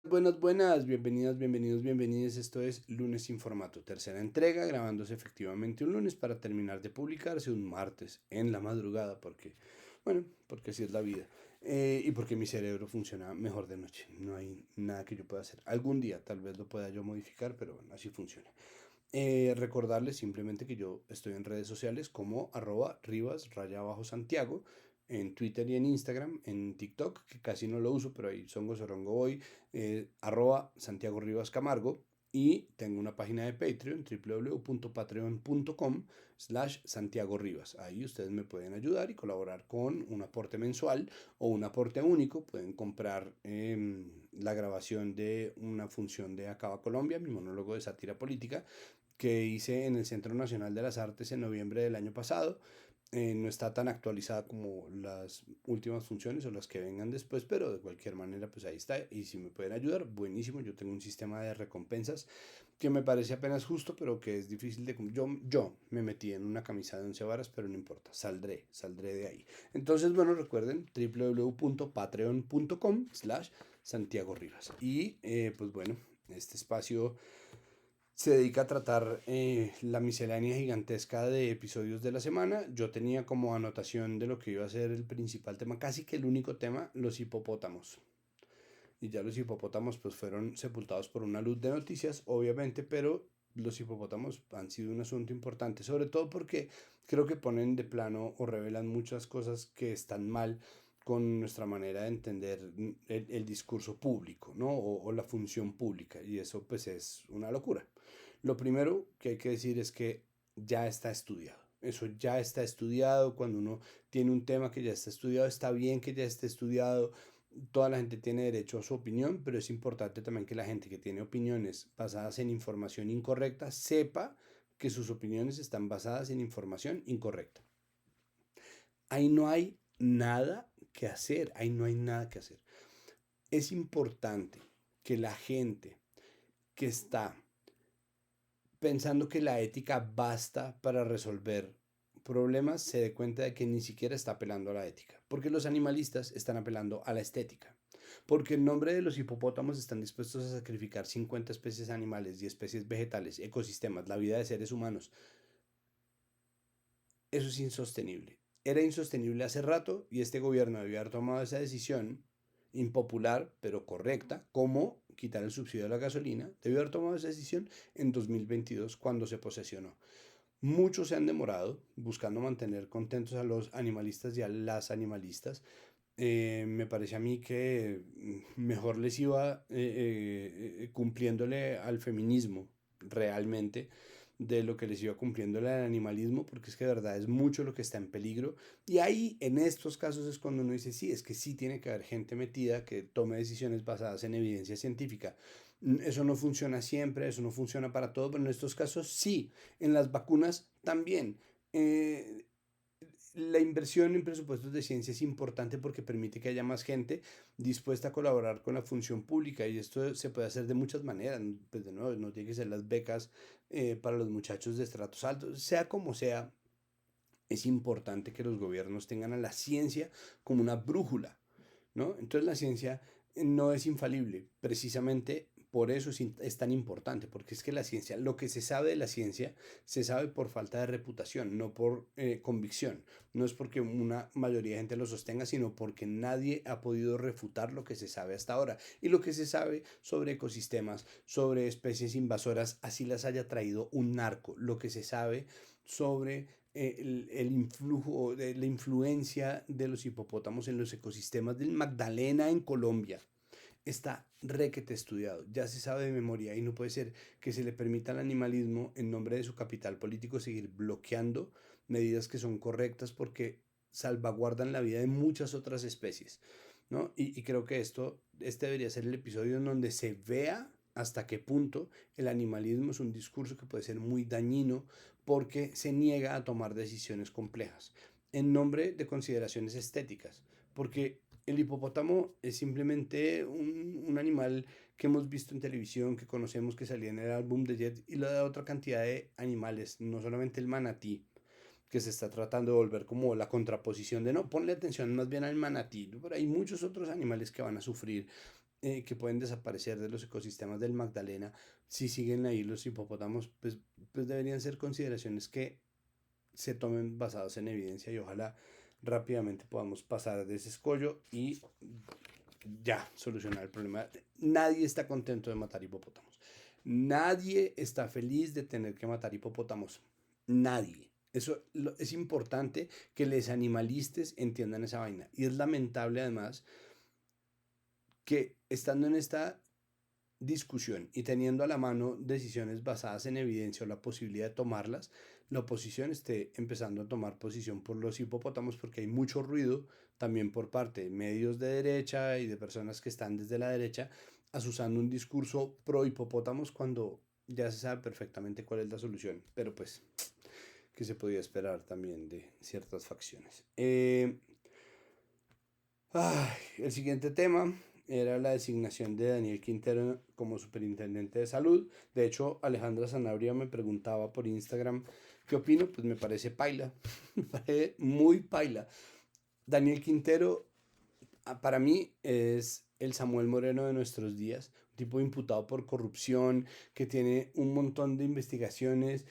Buenas, buenas, bienvenidas, bienvenidos, bienvenidas. Esto es Lunes sin Formato, tercera entrega, grabándose efectivamente un lunes para terminar de publicarse un martes en la madrugada, porque así es la vida. Y porque mi cerebro funciona mejor de noche. No hay nada que yo pueda hacer. Algún día tal vez lo pueda yo modificar, pero bueno, así funciona. Recordarles simplemente que yo estoy en redes sociales como @Rivas_Santiago, en Twitter y en Instagram, en TikTok, que casi no lo uso, pero ahí songo sorongo voy, @Santiago Rivas Camargo. Y tengo una página de Patreon, www.patreon.com/Santiago Rivas. Ahí ustedes me pueden ayudar y colaborar con un aporte mensual o un aporte único. Pueden comprar la grabación de una función de Acaba Colombia, mi monólogo de sátira política, que hice en el Centro Nacional de las Artes en noviembre del año pasado. No está tan actualizada como las últimas funciones o las que vengan después, pero de cualquier manera, pues ahí está. Y si me pueden ayudar, buenísimo. Yo tengo un sistema de recompensas que me parece apenas justo, pero que es difícil de... Yo me metí en una camisa de 11 varas, pero no importa, saldré de ahí. Entonces, bueno, recuerden www.patreon.com/Santiago Rivas. Y pues bueno, este espacio se dedica a tratar la miscelánea gigantesca de episodios de la semana. Yo tenía como anotación de lo que iba a ser el principal tema, casi que el único tema, los hipopótamos. Y ya los hipopótamos pues fueron sepultados por una luz de noticias, obviamente, pero los hipopótamos han sido un asunto importante, sobre todo porque creo que ponen de plano o revelan muchas cosas que están mal con nuestra manera de entender el discurso público, ¿no? O la función pública, y eso pues es una locura. Lo primero que hay que decir es que ya está estudiado. Eso ya está estudiado. Cuando uno tiene un tema que ya está estudiado, está bien que ya esté estudiado. Toda la gente tiene derecho a su opinión, pero es importante también que la gente que tiene opiniones basadas en información incorrecta sepa que sus opiniones están basadas en información incorrecta. Ahí no hay nada que hacer, ahí no hay nada que hacer. Es importante que la gente que está pensando que la ética basta para resolver problemas se dé cuenta de que ni siquiera está apelando a la ética, porque los animalistas están apelando a la estética, porque en nombre de los hipopótamos están dispuestos a sacrificar 50 especies animales y especies vegetales, ecosistemas, la vida de seres humanos. Eso es insostenible. Era insostenible hace rato y este gobierno debió haber tomado esa decisión impopular pero correcta, como quitar el subsidio a la gasolina. Debió haber tomado esa decisión en 2022 cuando se posesionó. Muchos se han demorado buscando mantener contentos a los animalistas y a las animalistas. Me parece a mí que mejor les iba cumpliéndole al feminismo realmente de lo que les iba cumpliéndole al animalismo, porque es que de verdad es mucho lo que está en peligro. Y ahí en estos casos es cuando uno dice, sí, es que sí tiene que haber gente metida que tome decisiones basadas en evidencia científica. Eso no funciona siempre, eso no funciona para todo, pero en estos casos sí. En las vacunas también. Eh, la inversión en presupuestos de ciencia es importante porque permite que haya más gente dispuesta a colaborar con la función pública, y esto se puede hacer de muchas maneras. Pues de nuevo, no tiene que ser las becas para los muchachos de estratos altos, sea como sea. Es importante que los gobiernos tengan a la ciencia como una brújula, ¿no? Entonces la ciencia no es infalible, precisamente por eso es tan importante, porque es que la ciencia, lo que se sabe de la ciencia, se sabe por falta de reputación, no por convicción. No es porque una mayoría de gente lo sostenga, sino porque nadie ha podido refutar lo que se sabe hasta ahora. Y lo que se sabe sobre ecosistemas, sobre especies invasoras, así las haya traído un narco, lo que se sabe sobre el influjo, de la influencia de los hipopótamos en los ecosistemas del Magdalena en Colombia, está requete estudiado, ya se sabe de memoria, y no puede ser que se le permita al animalismo, en nombre de su capital político, seguir bloqueando medidas que son correctas porque salvaguardan la vida de muchas otras especies, ¿no? Y creo que este debería ser el episodio en donde se vea hasta qué punto el animalismo es un discurso que puede ser muy dañino porque se niega a tomar decisiones complejas en nombre de consideraciones estéticas, porque el hipopótamo es simplemente un animal que hemos visto en televisión, que conocemos, que salía en el álbum de Jet, y la de otra cantidad de animales, no solamente el manatí, que se está tratando de volver como la contraposición de no, ponle atención más bien al manatí, pero hay muchos otros animales que van a sufrir que pueden desaparecer de los ecosistemas del Magdalena si siguen ahí los hipopótamos, pues deberían ser consideraciones que se tomen basadas en evidencia y ojalá rápidamente podamos pasar de ese escollo y ya solucionar el problema. Nadie está contento de matar hipopótamos. Nadie está feliz de tener que matar hipopótamos. Nadie. Eso es importante que los animalistas entiendan esa vaina. Y es lamentable además que estando en esta discusión y teniendo a la mano decisiones basadas en evidencia o la posibilidad de tomarlas, la oposición esté empezando a tomar posición por los hipopótamos porque hay mucho ruido también por parte de medios de derecha y de personas que están desde la derecha asusando un discurso pro hipopótamos cuando ya se sabe perfectamente cuál es la solución, pero pues que se podía esperar también de ciertas facciones. El siguiente tema era la designación de Daniel Quintero como superintendente de salud. De hecho, Alejandra Zanabria me preguntaba por Instagram qué opino. Pues me parece paila, me parece muy paila. Daniel Quintero, para mí, es el Samuel Moreno de nuestros días, un tipo imputado por corrupción, que tiene un montón de investigaciones,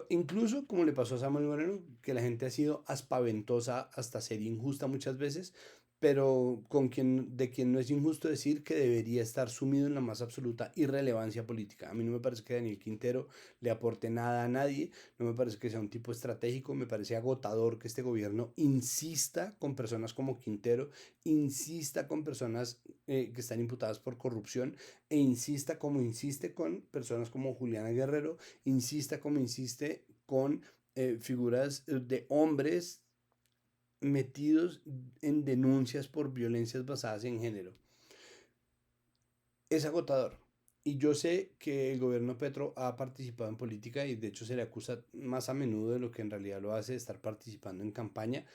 incluso como le pasó a Samuel Moreno, que la gente ha sido aspaventosa hasta ser injusta muchas veces, pero de quien no es injusto decir que debería estar sumido en la más absoluta irrelevancia política. A mí no me parece que Daniel Quintero le aporte nada a nadie, no me parece que sea un tipo estratégico, me parece agotador que este gobierno insista con personas como Quintero, insista con personas que están imputadas por corrupción e insista como insiste con personas como Juliana Guerrero, insista como insiste con figuras de hombres metidos en denuncias por violencias basadas en género. Es agotador. Y yo sé que el gobierno Petro ha participado en política y de hecho se le acusa más a menudo de lo que en realidad lo hace de estar participando en campaña,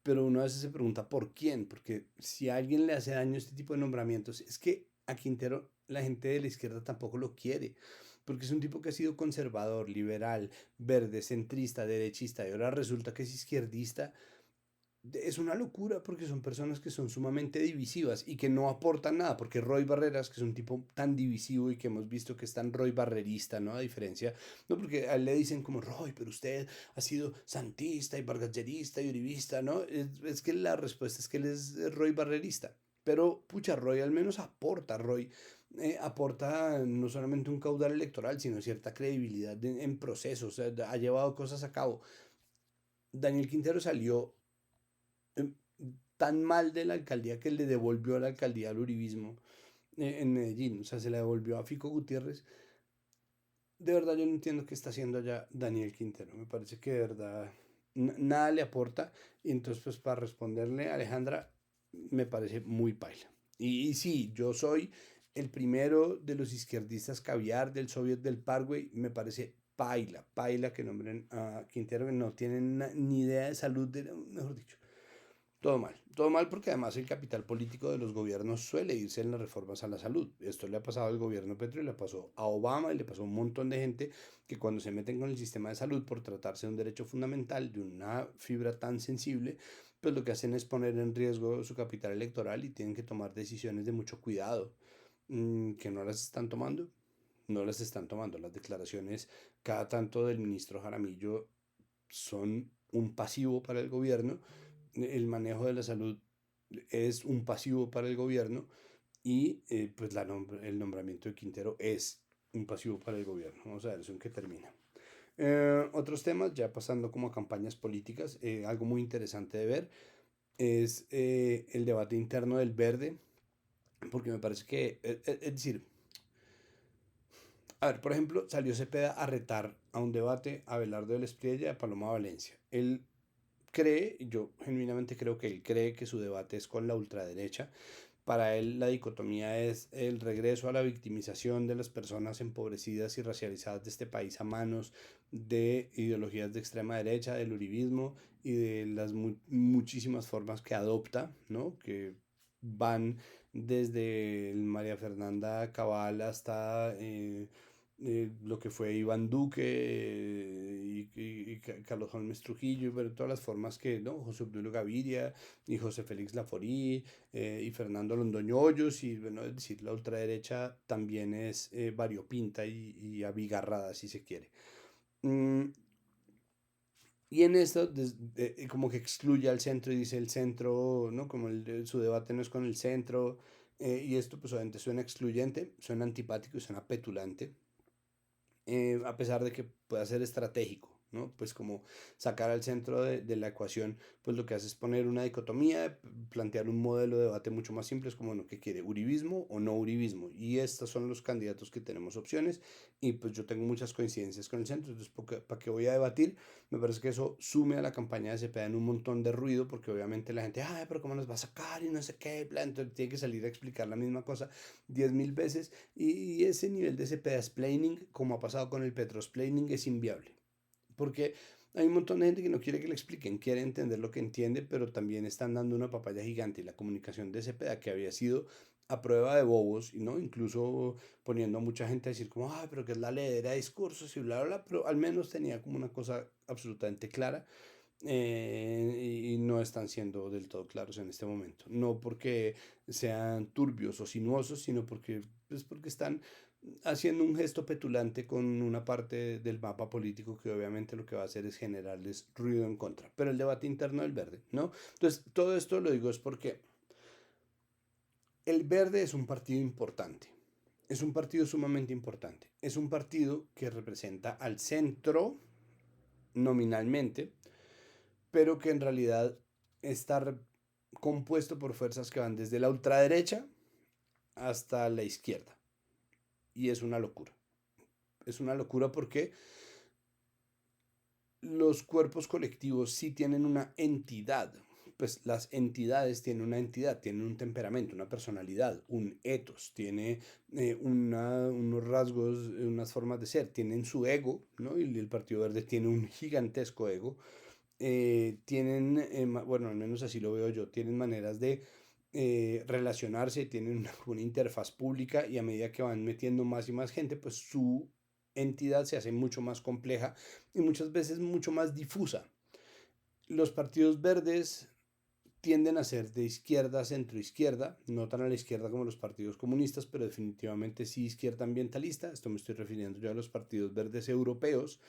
pero uno a veces se pregunta por quién, porque si a alguien le hace daño este tipo de nombramientos, es que a Quintero la gente de la izquierda tampoco lo quiere, porque es un tipo que ha sido conservador, liberal, verde, centrista, derechista y ahora resulta que es izquierdista. Es una locura porque son personas que son sumamente divisivas y que no aportan nada, porque Roy Barreras, que es un tipo tan divisivo y que hemos visto que es tan Roy Barrerista, ¿no? A diferencia, no porque a él le dicen como Roy, pero usted ha sido santista y bargallerista y uribista, ¿no? Es que la respuesta es que él es Roy Barrerista. Pero, pucha, Roy al menos aporta, Roy aporta no solamente un caudal electoral, sino cierta credibilidad en procesos, o sea, ha llevado cosas a cabo. Daniel Quintero salió eh, tan mal de la alcaldía que le devolvió la alcaldía al uribismo en Medellín, o sea, se la devolvió a Fico Gutiérrez. De verdad yo no entiendo qué está haciendo allá Daniel Quintero, me parece que de verdad nada le aporta y entonces pues para responderle a Alejandra me parece muy paila. Y sí, yo soy el primero de los izquierdistas caviar del Soviet del Paraguay, me parece paila, paila que nombren a Quintero que no tienen ni idea de salud, mejor dicho. Todo mal porque además el capital político de los gobiernos suele irse en las reformas a la salud. Esto le ha pasado al gobierno Petro y le pasó a Obama y le pasó a un montón de gente que cuando se meten con el sistema de salud por tratarse de un derecho fundamental, de una fibra tan sensible, pues lo que hacen es poner en riesgo su capital electoral y tienen que tomar decisiones de mucho cuidado, que no las están tomando. No las están tomando. Las declaraciones cada tanto del ministro Jaramillo son un pasivo para el gobierno, el manejo de la salud es un pasivo para el gobierno y pues el nombramiento de Quintero es un pasivo para el gobierno. Vamos a ver eso en qué termina. Otros temas, ya pasando como a campañas políticas, algo muy interesante de ver es el debate interno del verde, porque me parece que, es decir, a ver, por ejemplo, salió Cepeda a retar a un debate a Abelardo del Espriella y a Paloma Valencia. Él cree, yo genuinamente creo que él cree que su debate es con la ultraderecha. Para él la dicotomía es el regreso a la victimización de las personas empobrecidas y racializadas de este país a manos de ideologías de extrema derecha, del uribismo y de las muchísimas formas que adopta, ¿no? Que van desde el María Fernanda Cabal hasta lo que fue Iván Duque y Carlos Holmes Trujillo, pero todas las formas que, ¿no? José Obdulio Gaviria y José Félix Laforí y Fernando Londoño Hoyos, y bueno, es decir, la ultraderecha también es variopinta y abigarrada, si se quiere. Mm, y en esto, como que excluye al centro y dice el centro, ¿no? Como su debate no es con el centro, y esto pues obviamente suena excluyente, suena antipático y suena petulante, a pesar de que pueda ser estratégico, ¿no? Pues como sacar al centro de la ecuación, pues lo que hace es poner una dicotomía, plantear un modelo de debate mucho más simple, es como, bueno, ¿qué quiere? ¿Uribismo o no uribismo? Y estos son los candidatos que tenemos opciones, y pues yo tengo muchas coincidencias con el centro, entonces, ¿para qué voy a debatir? Me parece que eso sume a la campaña de Cepeda en un montón de ruido, porque obviamente la gente, ay, pero ¿cómo nos va a sacar? Y no sé qué, entonces tiene que salir a explicar la misma cosa 10.000 veces, y ese nivel de Cepeda-splaining, como ha pasado con el Petro-splaining, es inviable. Porque hay un montón de gente que no quiere que le expliquen, quiere entender lo que entiende, pero también están dando una papaya gigante. Y la comunicación de Cepeda, que había sido a prueba de bobos, ¿no? Incluso poniendo a mucha gente a decir como, ah, pero que es la leedera de discursos y bla, bla, bla, pero al menos tenía como una cosa absolutamente clara, y no están siendo del todo claros en este momento. No porque sean turbios o sinuosos, sino porque están haciendo un gesto petulante con una parte del mapa político que obviamente lo que va a hacer es generarles ruido en contra. Pero el debate interno del verde, ¿no? Entonces, todo esto lo digo es porque el verde es un partido importante. Es un partido sumamente importante. Es un partido que representa al centro nominalmente, pero que en realidad está compuesto por fuerzas que van desde la ultraderecha hasta la izquierda. Y es una locura. Es una locura porque los cuerpos colectivos sí tienen una entidad. Pues las entidades tienen una entidad, tienen un temperamento, una personalidad, un ethos, tiene unos rasgos, unas formas de ser, tienen su ego, ¿no? Y el Partido Verde tiene un gigantesco ego. Tienen, bueno, al menos así lo veo yo, tienen maneras de relacionarse, tienen una interfaz pública, y a medida que van metiendo más y más gente, pues su entidad se hace mucho más compleja y muchas veces mucho más difusa. Los partidos verdes tienden a ser de izquierda, centro-izquierda, no tan a la izquierda como los partidos comunistas, pero definitivamente sí izquierda ambientalista. Esto me estoy refiriendo yo a los partidos verdes europeos,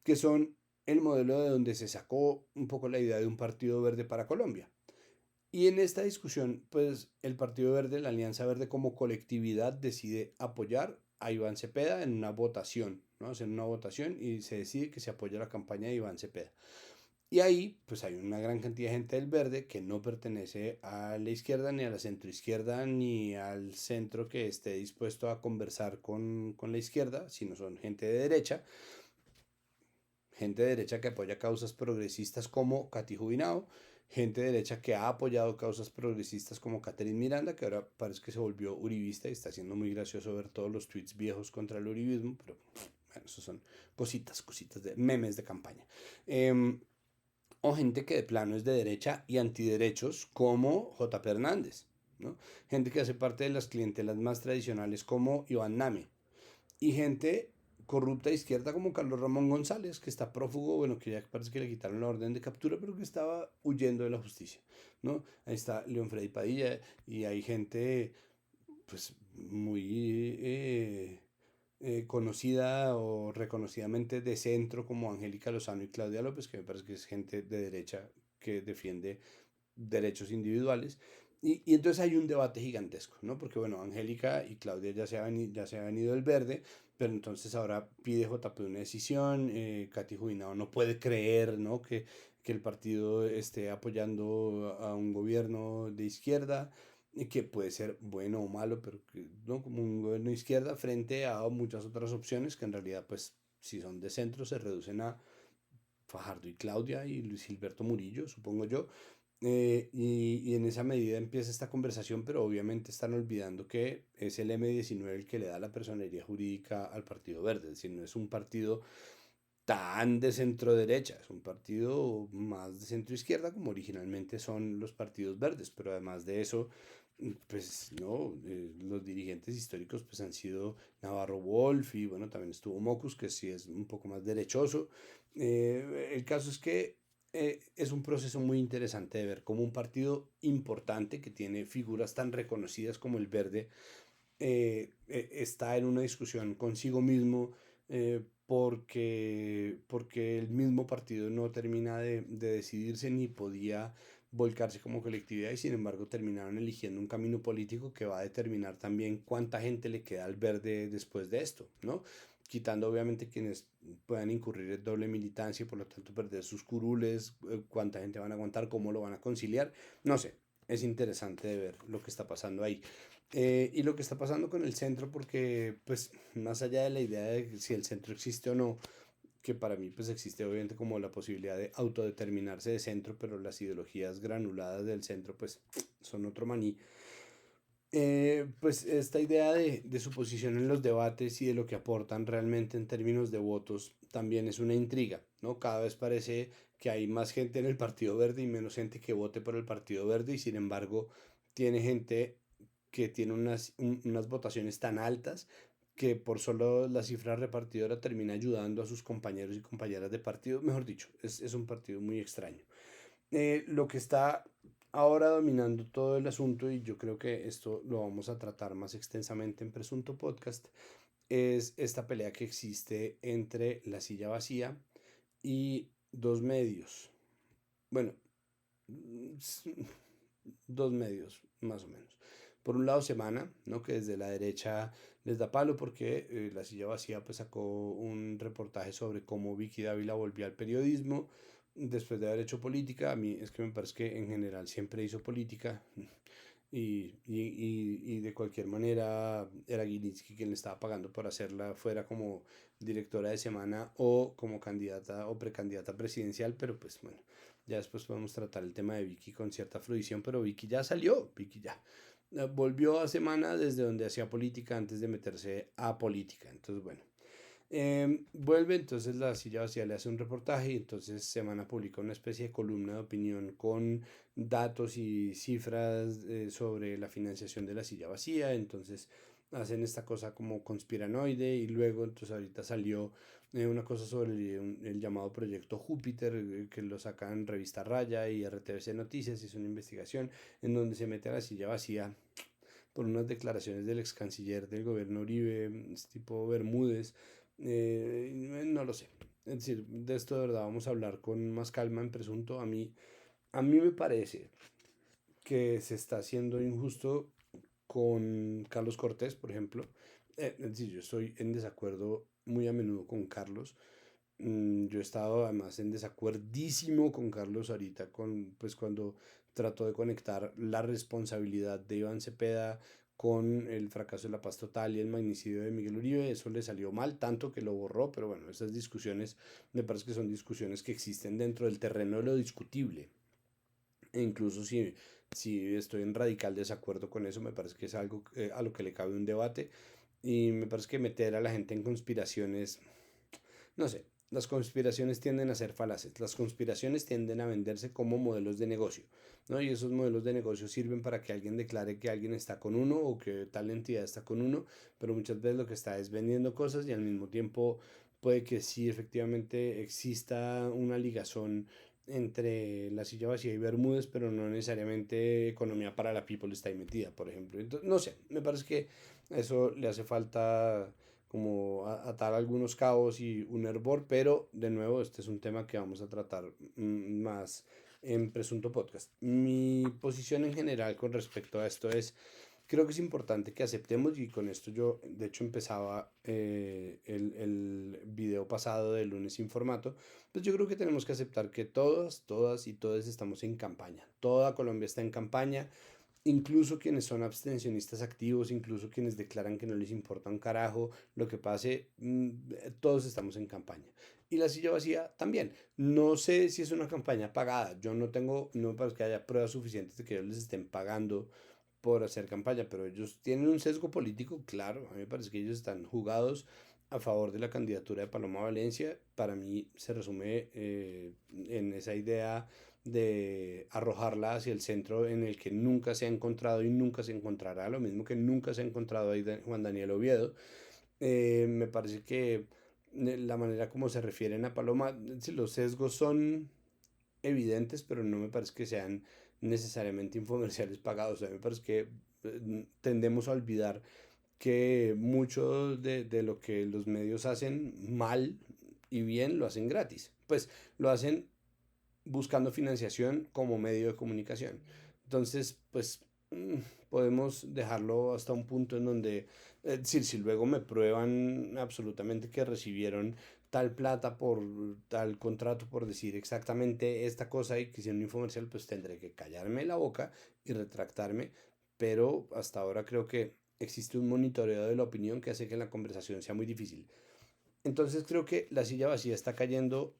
que son el modelo de donde se sacó un poco la idea de un partido verde para Colombia. Y en esta discusión, pues el Partido Verde, la Alianza Verde como colectividad, decide apoyar a Iván Cepeda en una votación, ¿no? Hacen una votación y se decide que se apoya la campaña de Iván Cepeda. Y ahí, pues hay una gran cantidad de gente del verde que no pertenece a la izquierda, ni a la centroizquierda, ni al centro que esté dispuesto a conversar con la izquierda, sino son gente de derecha que apoya causas progresistas como Katy Jubinao, gente de derecha que ha apoyado causas progresistas como Catherine Miranda, que ahora parece que se volvió uribista y está siendo muy gracioso ver todos los tweets viejos contra el uribismo, pero bueno, eso son cositas de memes de campaña. O gente que de plano es de derecha y antiderechos como J. Hernández, ¿no? Gente que hace parte de las clientelas más tradicionales como Iván Name, y gente corrupta de izquierda como Carlos Ramón González, que está prófugo, bueno, que ya parece que le quitaron la orden de captura, pero que estaba huyendo de la justicia, ¿no? Ahí está León Freddy Padilla, y hay gente, pues, muy conocida o reconocidamente de centro como Angélica Lozano y Claudia López, que me parece que es gente de derecha que defiende derechos individuales. Y entonces hay un debate gigantesco, ¿no? Porque, bueno, Angélica y Claudia ya se ha venido del verde, pero entonces ahora pide JP una decisión. Katy Jubinao no puede creer, ¿no? Que el partido esté apoyando a un gobierno de izquierda, que puede ser bueno o malo, pero que, ¿no? Como un gobierno de izquierda frente a muchas otras opciones que en realidad, pues, si son de centro, se reducen a Fajardo y Claudia y Luis Gilberto Murillo, supongo yo. Y en esa medida empieza esta conversación, pero obviamente están olvidando que es el M19 el que le da la personería jurídica al Partido Verde, es decir, no es un partido tan de centro derecha, es un partido más de centro izquierda como originalmente son los partidos verdes, pero además de eso Pues no, los dirigentes históricos pues han sido Navarro Wolf y bueno, también estuvo Mocus, que sí es un poco más derechoso. El caso es que es un proceso muy interesante de ver cómo un partido importante que tiene figuras tan reconocidas como el Verde está en una discusión consigo mismo porque el mismo partido no termina de decidirse ni podía volcarse como colectividad y sin embargo terminaron eligiendo un camino político que va a determinar también cuánta gente le queda al Verde después de esto, ¿no? Quitando obviamente quienes puedan incurrir en doble militancia y por lo tanto perder sus curules, cuánta gente van a aguantar, cómo lo van a conciliar, no sé, es interesante de ver lo que está pasando ahí. Y lo que está pasando con el centro, porque pues más allá de la idea de si el centro existe o no, que para mí pues existe obviamente como la posibilidad de autodeterminarse de centro, pero las ideologías granuladas del centro pues son otro maní. Pues esta idea de su posición en los debates y de lo que aportan realmente en términos de votos también es una intriga, ¿no? Cada vez parece que hay más gente en el Partido Verde y menos gente que vote por el Partido Verde y sin embargo tiene gente que tiene unas votaciones tan altas que por solo la cifra repartidora termina ayudando a sus compañeros y compañeras de partido. Mejor dicho, es un partido muy extraño. Lo que está ahora dominando todo el asunto, y yo creo que esto lo vamos a tratar más extensamente en Presunto Podcast, es esta pelea que existe entre la silla vacía y dos medios. Bueno, dos medios, más o menos. Por un lado, Semana, ¿no? Que desde la derecha les da palo porque La Silla Vacía pues, sacó un reportaje sobre cómo Vicky Dávila volvió al periodismo después de haber hecho política. A mí es que me parece que en general siempre hizo política y de cualquier manera era Gilinski quien le estaba pagando por hacerla, fuera como directora de Semana o como candidata o precandidata presidencial, pero pues bueno, ya después podemos tratar el tema de Vicky con cierta fruición, pero Vicky ya salió, Vicky ya volvió a Semana desde donde hacía política antes de meterse a política. Entonces, bueno, vuelve, entonces La Silla Vacía le hace un reportaje y entonces Semana publica una especie de columna de opinión con datos y cifras sobre la financiación de La Silla Vacía. Entonces hacen esta cosa como conspiranoide y luego entonces ahorita salió una cosa sobre el llamado proyecto Júpiter que lo sacan en revista Raya y RTVC Noticias, y es una investigación en donde se mete a La Silla Vacía por unas declaraciones del ex canciller del gobierno Uribe, tipo Bermúdez, no lo sé. Es decir, de esto de verdad vamos a hablar con más calma en Presunto. A mí me parece que se está haciendo injusto con Carlos Cortés, por ejemplo. Es decir, yo estoy en desacuerdo muy a menudo con Carlos. Yo he estado además en desacuerdísimo con Carlos ahorita, pues cuando trató de conectar la responsabilidad de Iván Cepeda con el fracaso de la paz total y el magnicidio de Miguel Uribe. Eso le salió mal, tanto que lo borró, pero bueno, esas discusiones me parece que son discusiones que existen dentro del terreno de lo discutible. E incluso si estoy en radical desacuerdo con eso, me parece que es algo a lo que le cabe un debate. Y me parece que meter a la gente en conspiraciones, no sé, las conspiraciones tienden a ser falaces. Las conspiraciones tienden a venderse como modelos de negocio, ¿no? Y esos modelos de negocio sirven para que alguien declare que alguien está con uno o que tal entidad está con uno, pero muchas veces lo que está es vendiendo cosas y al mismo tiempo puede que sí efectivamente exista una ligazón entre La Silla Vacía y Bermúdez, pero no necesariamente Economía para la People está ahí metida, por ejemplo. Entonces, no sé, me parece que eso le hace falta como atar algunos cabos y un hervor, pero de nuevo este es un tema que vamos a tratar más en Presunto Podcast. Mi posición en general con respecto a esto es, creo que es importante que aceptemos, y con esto yo de hecho empezaba el video pasado de lunes sin formato, pues yo creo que tenemos que aceptar que todas y todos estamos en campaña. Toda Colombia está en campaña. Incluso quienes son abstencionistas activos, incluso quienes declaran que no les importa un carajo lo que pase, todos estamos en campaña. Y La Silla Vacía también. No sé si es una campaña pagada. Yo no me parece que haya pruebas suficientes de que ellos les estén pagando por hacer campaña, pero ellos tienen un sesgo político, claro. A mí me parece que ellos están jugados a favor de la candidatura de Paloma Valencia. Para mí se resume en esa idea de arrojarla hacia el centro en el que nunca se ha encontrado y nunca se encontrará, lo mismo que nunca se ha encontrado ahí Juan Daniel Oviedo. Me parece que la manera como se refieren a Paloma, sí, los sesgos son evidentes, pero no me parece que sean necesariamente infomerciales pagados. O sea, me parece que tendemos a olvidar que mucho de lo que los medios hacen mal y bien lo hacen gratis. Pues lo hacen buscando financiación como medio de comunicación. Entonces, pues podemos dejarlo hasta un punto en donde, es decir, si luego me prueban absolutamente que recibieron tal plata por tal contrato por decir exactamente esta cosa y que hicieron un infomercial, pues tendré que callarme la boca y retractarme, pero hasta ahora creo que existe un monitoreo de la opinión que hace que la conversación sea muy difícil. Entonces creo que la silla vacía está cayendo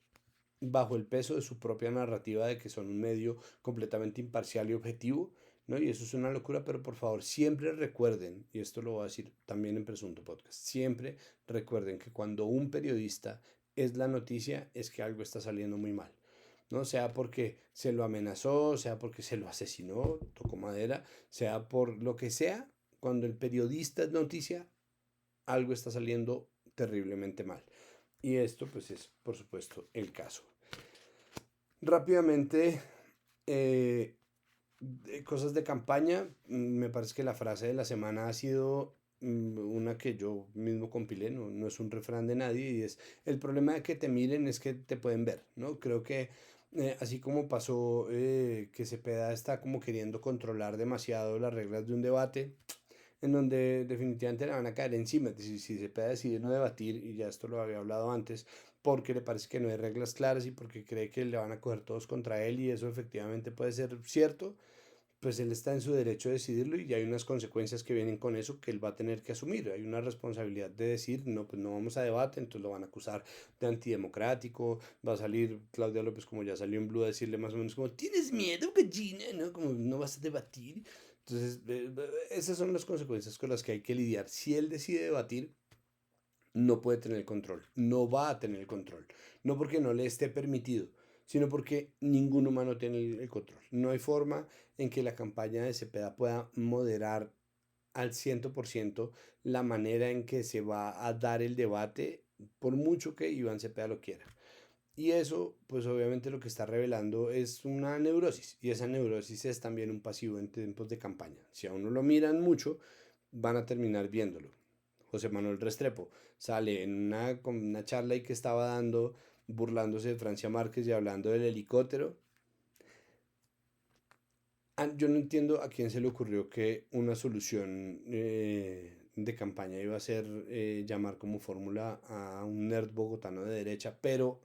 bajo el peso de su propia narrativa de que son un medio completamente imparcial y objetivo, ¿no? Y eso es una locura, pero por favor, siempre recuerden, y esto lo voy a decir también en Presunto Podcast, siempre recuerden que cuando un periodista es la noticia, es que algo está saliendo muy mal. ¿No? Sea porque se lo amenazó, sea porque se lo asesinó, tocó madera, sea por lo que sea, cuando el periodista es noticia, algo está saliendo terriblemente mal. Y esto pues es por supuesto el caso. Rápidamente, eh, cosas de campaña. Me parece que la frase de la semana ha sido una que yo mismo compilé, no, no es un refrán de nadie, y es: el problema de que te miren es que te pueden ver, ¿no? Creo que así como pasó que Cepeda está como queriendo controlar demasiado las reglas de un debate, en donde definitivamente le van a caer encima. Si Cepeda decide no debatir, y ya esto lo había hablado antes, porque le parece que no hay reglas claras y porque cree que le van a coger todos contra él, y eso efectivamente puede ser cierto, pues él está en su derecho de decidirlo y hay unas consecuencias que vienen con eso que él va a tener que asumir. Hay una responsabilidad de decir, no, pues no vamos a debate, entonces lo van a acusar de antidemocrático, va a salir Claudia López, como ya salió en Blue, a decirle más o menos como: tienes miedo, gallina, ¿no? Como no vas a debatir. Entonces, esas son las consecuencias con las que hay que lidiar. Si él decide debatir, no puede tener el control, no va a tener el control, no porque no le esté permitido, sino porque ningún humano tiene el control. No hay forma en que la campaña de Cepeda pueda moderar al 100% la manera en que se va a dar el debate, por mucho que Iván Cepeda lo quiera. Y eso, pues obviamente lo que está revelando es una neurosis, y esa neurosis es también un pasivo en tiempos de campaña. Si a uno lo miran mucho, van a terminar viéndolo. José Manuel Restrepo sale en una charla ahí que estaba dando, burlándose de Francia Márquez y hablando del helicóptero. Yo no entiendo a quién se le ocurrió que una solución de campaña iba a ser llamar como fórmula a un nerd bogotano de derecha, pero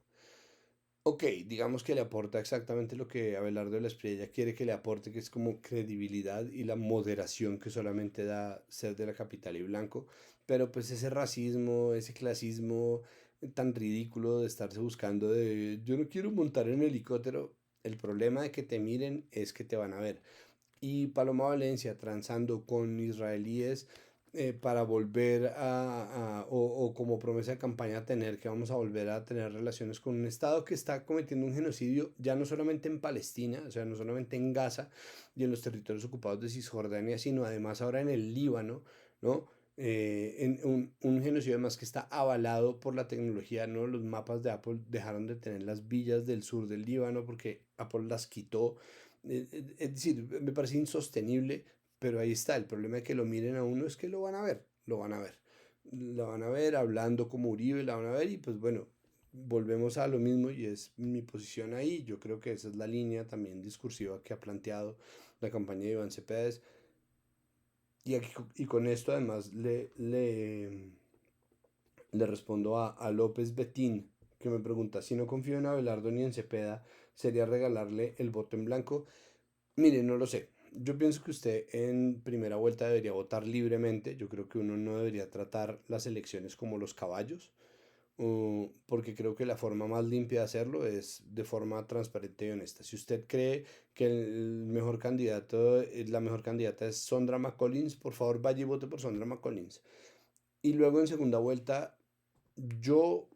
ok, digamos que le aporta exactamente lo que Abelardo de la Espriella quiere que le aporte, que es como credibilidad y la moderación que solamente da ser de la capital y blanco, pero pues ese racismo, ese clasismo tan ridículo de estarse buscando de yo no quiero montar en helicóptero, el problema de que te miren es que te van a ver. Y Paloma Valencia transando con israelíes para volver o como promesa de campaña, tener que vamos a volver a tener relaciones con un Estado que está cometiendo un genocidio ya no solamente en Palestina, o sea, no solamente en Gaza y en los territorios ocupados de Cisjordania, sino además ahora en el Líbano, ¿no? En un genocidio además que está avalado por la tecnología, ¿no? Los mapas de Apple dejaron de tener las villas del sur del Líbano porque Apple las quitó. Es decir, me parece insostenible, pero ahí está. El problema de que lo miren a uno es que lo van a ver, lo van a ver. Lo van a ver hablando como Uribe, la van a ver, y pues bueno, volvemos a lo mismo y es mi posición ahí. Yo creo que esa es la línea también discursiva que ha planteado la campaña de Iván Cepeda. Y con esto además le respondo a López Betín, que me pregunta: si no confío en Abelardo ni en Cepeda, ¿sería regalarle el voto en blanco? Mire, no lo sé. Yo pienso que usted en primera vuelta debería votar libremente. Yo creo que uno no debería tratar las elecciones como los caballos, porque creo que la forma más limpia de hacerlo es de forma transparente y honesta. Si usted cree que el mejor candidato, la mejor candidata es Sondra McCollins, por favor vaya y vote por Sondra McCollins. Y luego en segunda vuelta, yo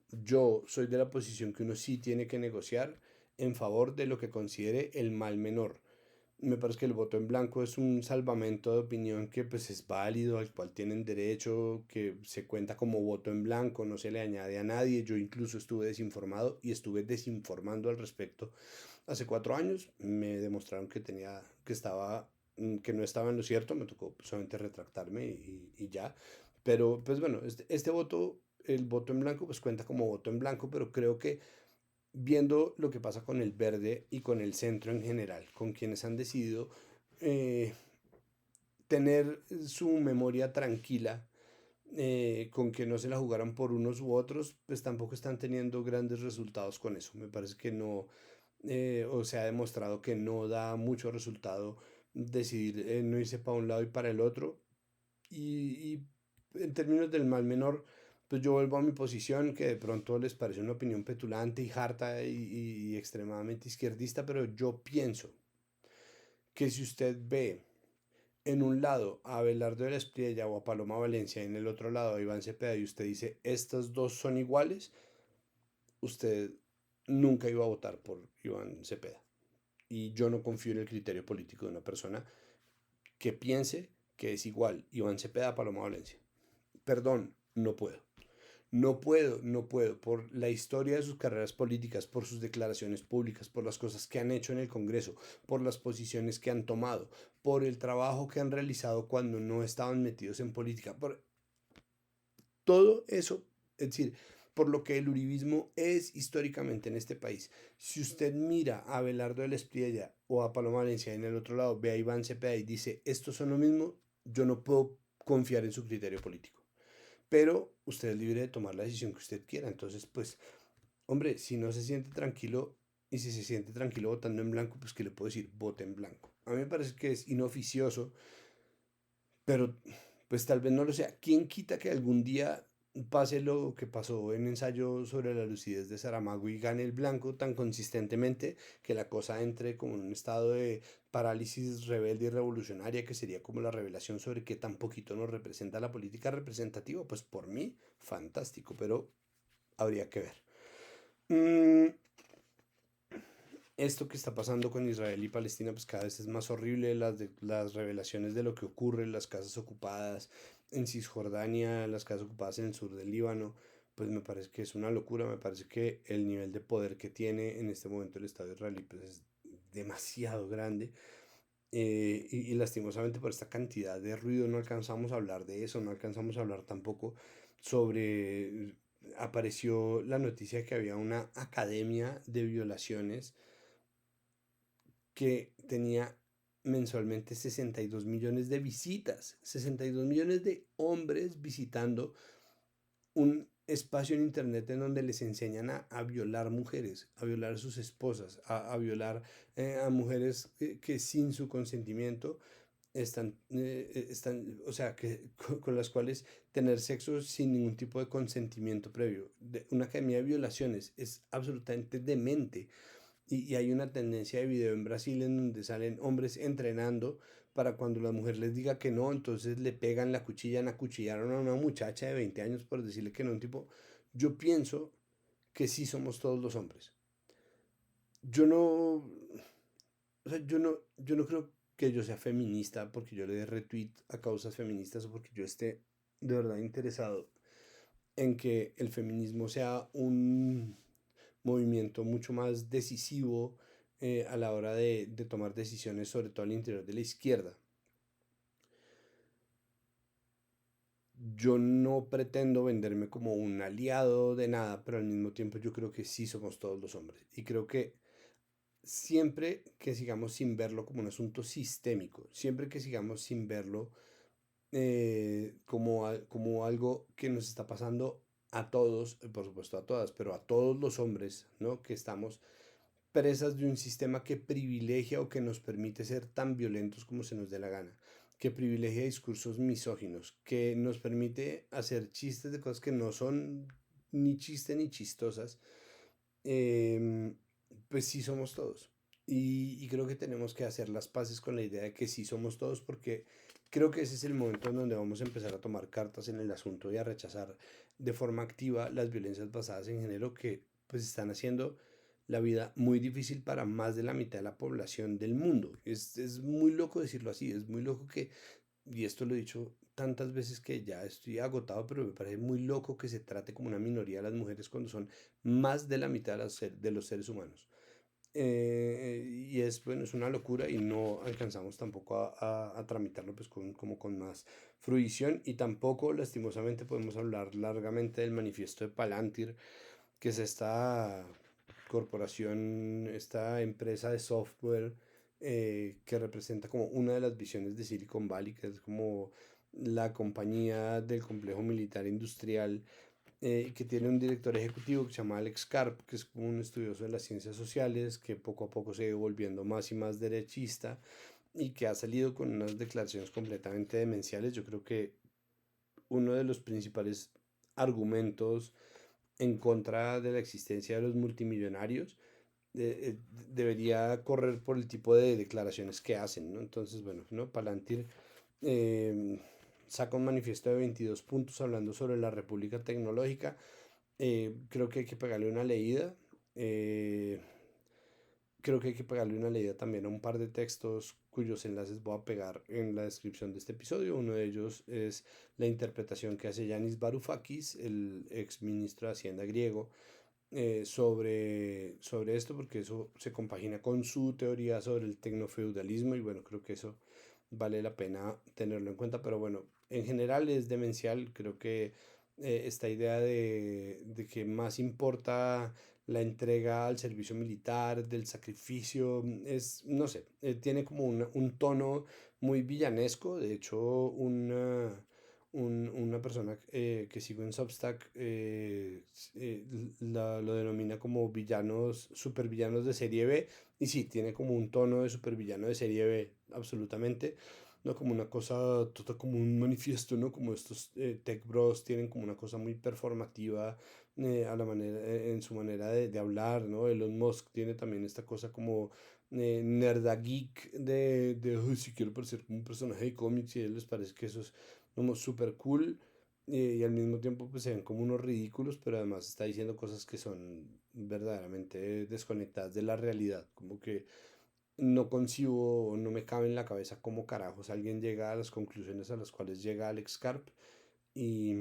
soy de la posición que uno sí tiene que negociar en favor de lo que considere el mal menor. Me parece que el voto en blanco es un salvamento de opinión que pues es válido, al cual tienen derecho, que se cuenta como voto en blanco, no se le añade a nadie. Yo incluso estuve desinformado y estuve desinformando al respecto. Hace 4 años me demostraron que no estaba en lo cierto, me tocó solamente retractarme y ya. Pero pues bueno, este voto, el voto en blanco, pues cuenta como voto en blanco, pero creo que viendo lo que pasa con el verde y con el centro en general, con quienes han decidido eh, tener su memoria tranquila, con que no se la jugaran por unos u otros, pues tampoco están teniendo grandes resultados con eso. Me parece que no, o se ha demostrado que no da mucho resultado decidir no irse para un lado y para el otro. Y en términos del mal menor, pues yo vuelvo a mi posición, que de pronto les parece una opinión petulante y harta y extremadamente izquierdista, pero yo pienso que si usted ve en un lado a Abelardo de la Espriella o a Paloma Valencia y en el otro lado a Iván Cepeda y usted dice, estos dos son iguales, usted nunca iba a votar por Iván Cepeda. Y yo no confío en el criterio político de una persona que piense que es igual Iván Cepeda a Paloma Valencia. Perdón, no puedo. No puedo, por la historia de sus carreras políticas, por sus declaraciones públicas, por las cosas que han hecho en el Congreso, por las posiciones que han tomado, por el trabajo que han realizado cuando no estaban metidos en política, por todo eso, es decir, por lo que el uribismo es históricamente en este país. Si usted mira a Abelardo del Espriella o a Paloma Valencia y en el otro lado ve a Iván Cepeda y dice, estos son lo mismo, yo no puedo confiar en su criterio político. Pero usted es libre de tomar la decisión que usted quiera. Entonces, pues, hombre, si no se siente tranquilo y si se siente tranquilo votando en blanco, pues, ¿qué le puedo decir? Vote en blanco. A mí me parece que es inoficioso, pero pues tal vez no lo sea. ¿Quién quita que algún día pase lo que pasó en ensayo sobre la lucidez de Saramago y gane el blanco tan consistentemente que la cosa entre como en un estado de parálisis rebelde y revolucionaria que sería como la revelación sobre qué tan poquito nos representa la política representativa? Pues por mí, fantástico, pero habría que ver. Mm, Esto que está pasando con Israel y Palestina, pues cada vez es más horrible, las revelaciones de lo que ocurre, las casas ocupadas en Cisjordania, las casas ocupadas en el sur del Líbano, pues me parece que es una locura, me parece que el nivel de poder que tiene en este momento el Estado israelí pues es demasiado grande, y lastimosamente por esta cantidad de ruido no alcanzamos a hablar de eso, no alcanzamos a hablar tampoco sobre, apareció la noticia que había una academia de violaciones que tenía mensualmente 62 millones de visitas, 62 millones de hombres visitando un espacio en internet en donde les enseñan a violar mujeres, a violar a sus esposas, a violar a mujeres que sin su consentimiento o sea, con las cuales tener sexo sin ningún tipo de consentimiento previo. Una academia de violaciones es absolutamente demente. Y hay una tendencia de video en Brasil en donde salen hombres entrenando para cuando la mujer les diga que no, entonces le pegan la cuchilla, acuchillaron a una muchacha de 20 años por decirle que no, un tipo, yo pienso que sí somos todos los hombres. Yo no, o sea, yo no creo que yo sea feminista porque yo le dé retweet a causas feministas o porque yo esté de verdad interesado en que el feminismo sea un movimiento mucho más decisivo a la hora de tomar decisiones, sobre todo al interior de la izquierda. Yo no pretendo venderme como un aliado de nada, pero al mismo tiempo yo creo que sí somos todos los hombres. Y creo que siempre que sigamos sin verlo como un asunto sistémico, siempre que sigamos sin verlo como algo que nos está pasando a todos, por supuesto a todas, pero a todos los hombres, ¿no? Que estamos presas de un sistema que privilegia o que nos permite ser tan violentos como se nos dé la gana, que privilegia discursos misóginos, que nos permite hacer chistes de cosas que no son ni chiste ni chistosas, em, pues sí somos todos. Y creo que tenemos que hacer las paces con la idea de que sí somos todos porque creo que ese es el momento en donde vamos a empezar a tomar cartas en el asunto y a rechazar de forma activa las violencias basadas en género que pues están haciendo la vida muy difícil para más de la mitad de la población del mundo. Es muy loco decirlo así, es muy loco que, y esto lo he dicho tantas veces que ya estoy agotado, pero me parece muy loco que se trate como una minoría de las mujeres cuando son más de la mitad de, de los seres humanos. Y es, bueno, es una locura y no alcanzamos tampoco a tramitarlo pues como con más fruición y tampoco lastimosamente podemos hablar largamente del manifiesto de Palantir, que es esta corporación, esta empresa de software que representa como una de las visiones de Silicon Valley, que es como la compañía del complejo militar industrial, que tiene un director ejecutivo que se llama Alex Karp, que es como un estudioso de las ciencias sociales, que poco a poco se ha ido volviendo más y más derechista y que ha salido con unas declaraciones completamente demenciales. Yo creo que uno de los principales argumentos en contra de la existencia de los multimillonarios debería correr por el tipo de declaraciones que hacen, ¿no? Entonces, bueno, ¿no? Palantir eh, saca un manifiesto de 22 puntos hablando sobre la República Tecnológica. Creo que hay que pegarle una leída. eh, Creo que hay que pegarle una leída también a un par de textos cuyos enlaces voy a pegar en la descripción de este episodio. Uno de ellos es la interpretación que hace Yanis Varoufakis, el ex ministro de Hacienda griego, sobre esto, porque eso se compagina con su teoría sobre el tecnofeudalismo y bueno, creo que eso vale la pena tenerlo en cuenta, pero bueno, en general es demencial, creo que esta idea de que más importa la entrega al servicio militar, del sacrificio, es, no sé, tiene como un tono muy villanesco, de hecho, una persona que sigo en Substack lo denomina como villanos, supervillanos de serie B, y sí, tiene como un tono de supervillano de serie B, absolutamente, ¿no? Como una cosa, total, como un manifiesto, ¿no? Como estos tech bros tienen como una cosa muy performativa a la manera, en su manera de hablar, ¿no? Elon Musk tiene también esta cosa como nerda geek de "Uy, si quiero parecer como un personaje de cómics", y a ellos les parece que eso es como súper cool. Y al mismo tiempo pues se ven como unos ridículos, pero además está diciendo cosas que son verdaderamente desconectadas de la realidad, como que no concibo o no me cabe en la cabeza cómo carajos alguien llega a las conclusiones a las cuales llega Alex Karp y,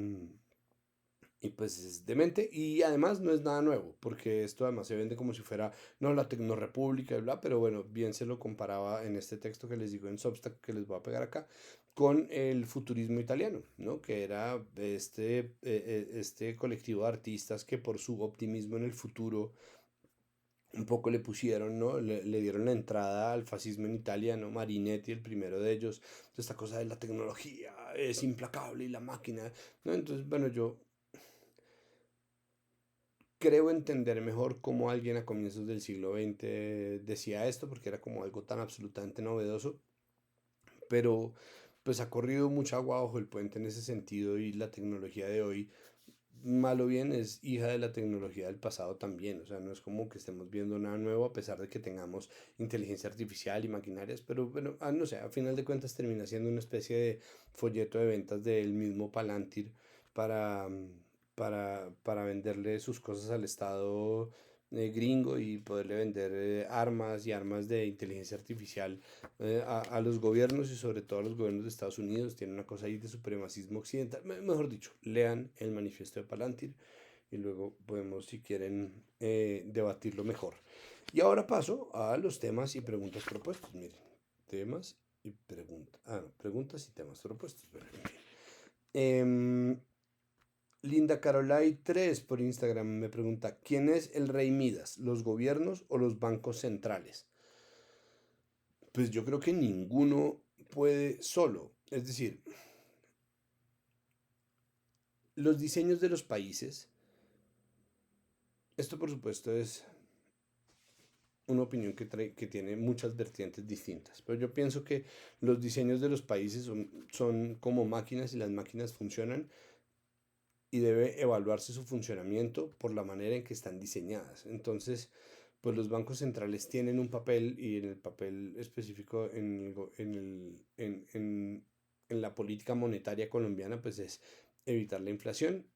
y pues es demente y además no es nada nuevo, porque esto además se vende como si fuera, no, la Tecnorepública y bla, pero bueno, bien se lo comparaba en este texto que les digo en Substack, que les voy a pegar acá, con el futurismo italiano, ¿no? Que era este colectivo de artistas que por su optimismo en el futuro un poco le pusieron, ¿no? Le dieron la entrada al fascismo en Italia, ¿no? Marinetti, el primero de ellos, esta cosa de la tecnología es implacable y la máquina, ¿no? Entonces, bueno, yo creo entender mejor cómo alguien a comienzos del siglo XX decía esto, porque era como algo tan absolutamente novedoso, pero pues ha corrido mucha agua bajo el puente en ese sentido y la tecnología de hoy mal o bien es hija de la tecnología del pasado también, o sea, no es como que estemos viendo nada nuevo a pesar de que tengamos inteligencia artificial y maquinarias, pero bueno, no sé, a final de cuentas termina siendo una especie de folleto de ventas del mismo Palantir para, para venderle sus cosas al Estado gringo y poderle vender armas y armas de inteligencia artificial a los gobiernos y sobre todo a los gobiernos de Estados Unidos. Tiene una cosa ahí de supremacismo occidental. Mejor dicho, lean el manifiesto de Palantir y luego podemos, si quieren, debatirlo mejor. Y ahora paso a los temas y preguntas propuestos. Miren, temas y preguntas. Ah, no, preguntas y temas propuestos. Bueno, en fin. Linda Carolai 3 por Instagram me pregunta, ¿quién es el rey Midas? ¿Los gobiernos o los bancos centrales? Pues yo creo que ninguno puede solo. Es decir, los diseños de los países, esto por supuesto es una opinión que tiene muchas vertientes distintas, pero yo pienso que los diseños de los países son como máquinas y las máquinas funcionan y debe evaluarse su funcionamiento por la manera en que están diseñadas. Entonces, pues los bancos centrales tienen un papel y en el papel específico en la política monetaria colombiana, pues es evitar la inflación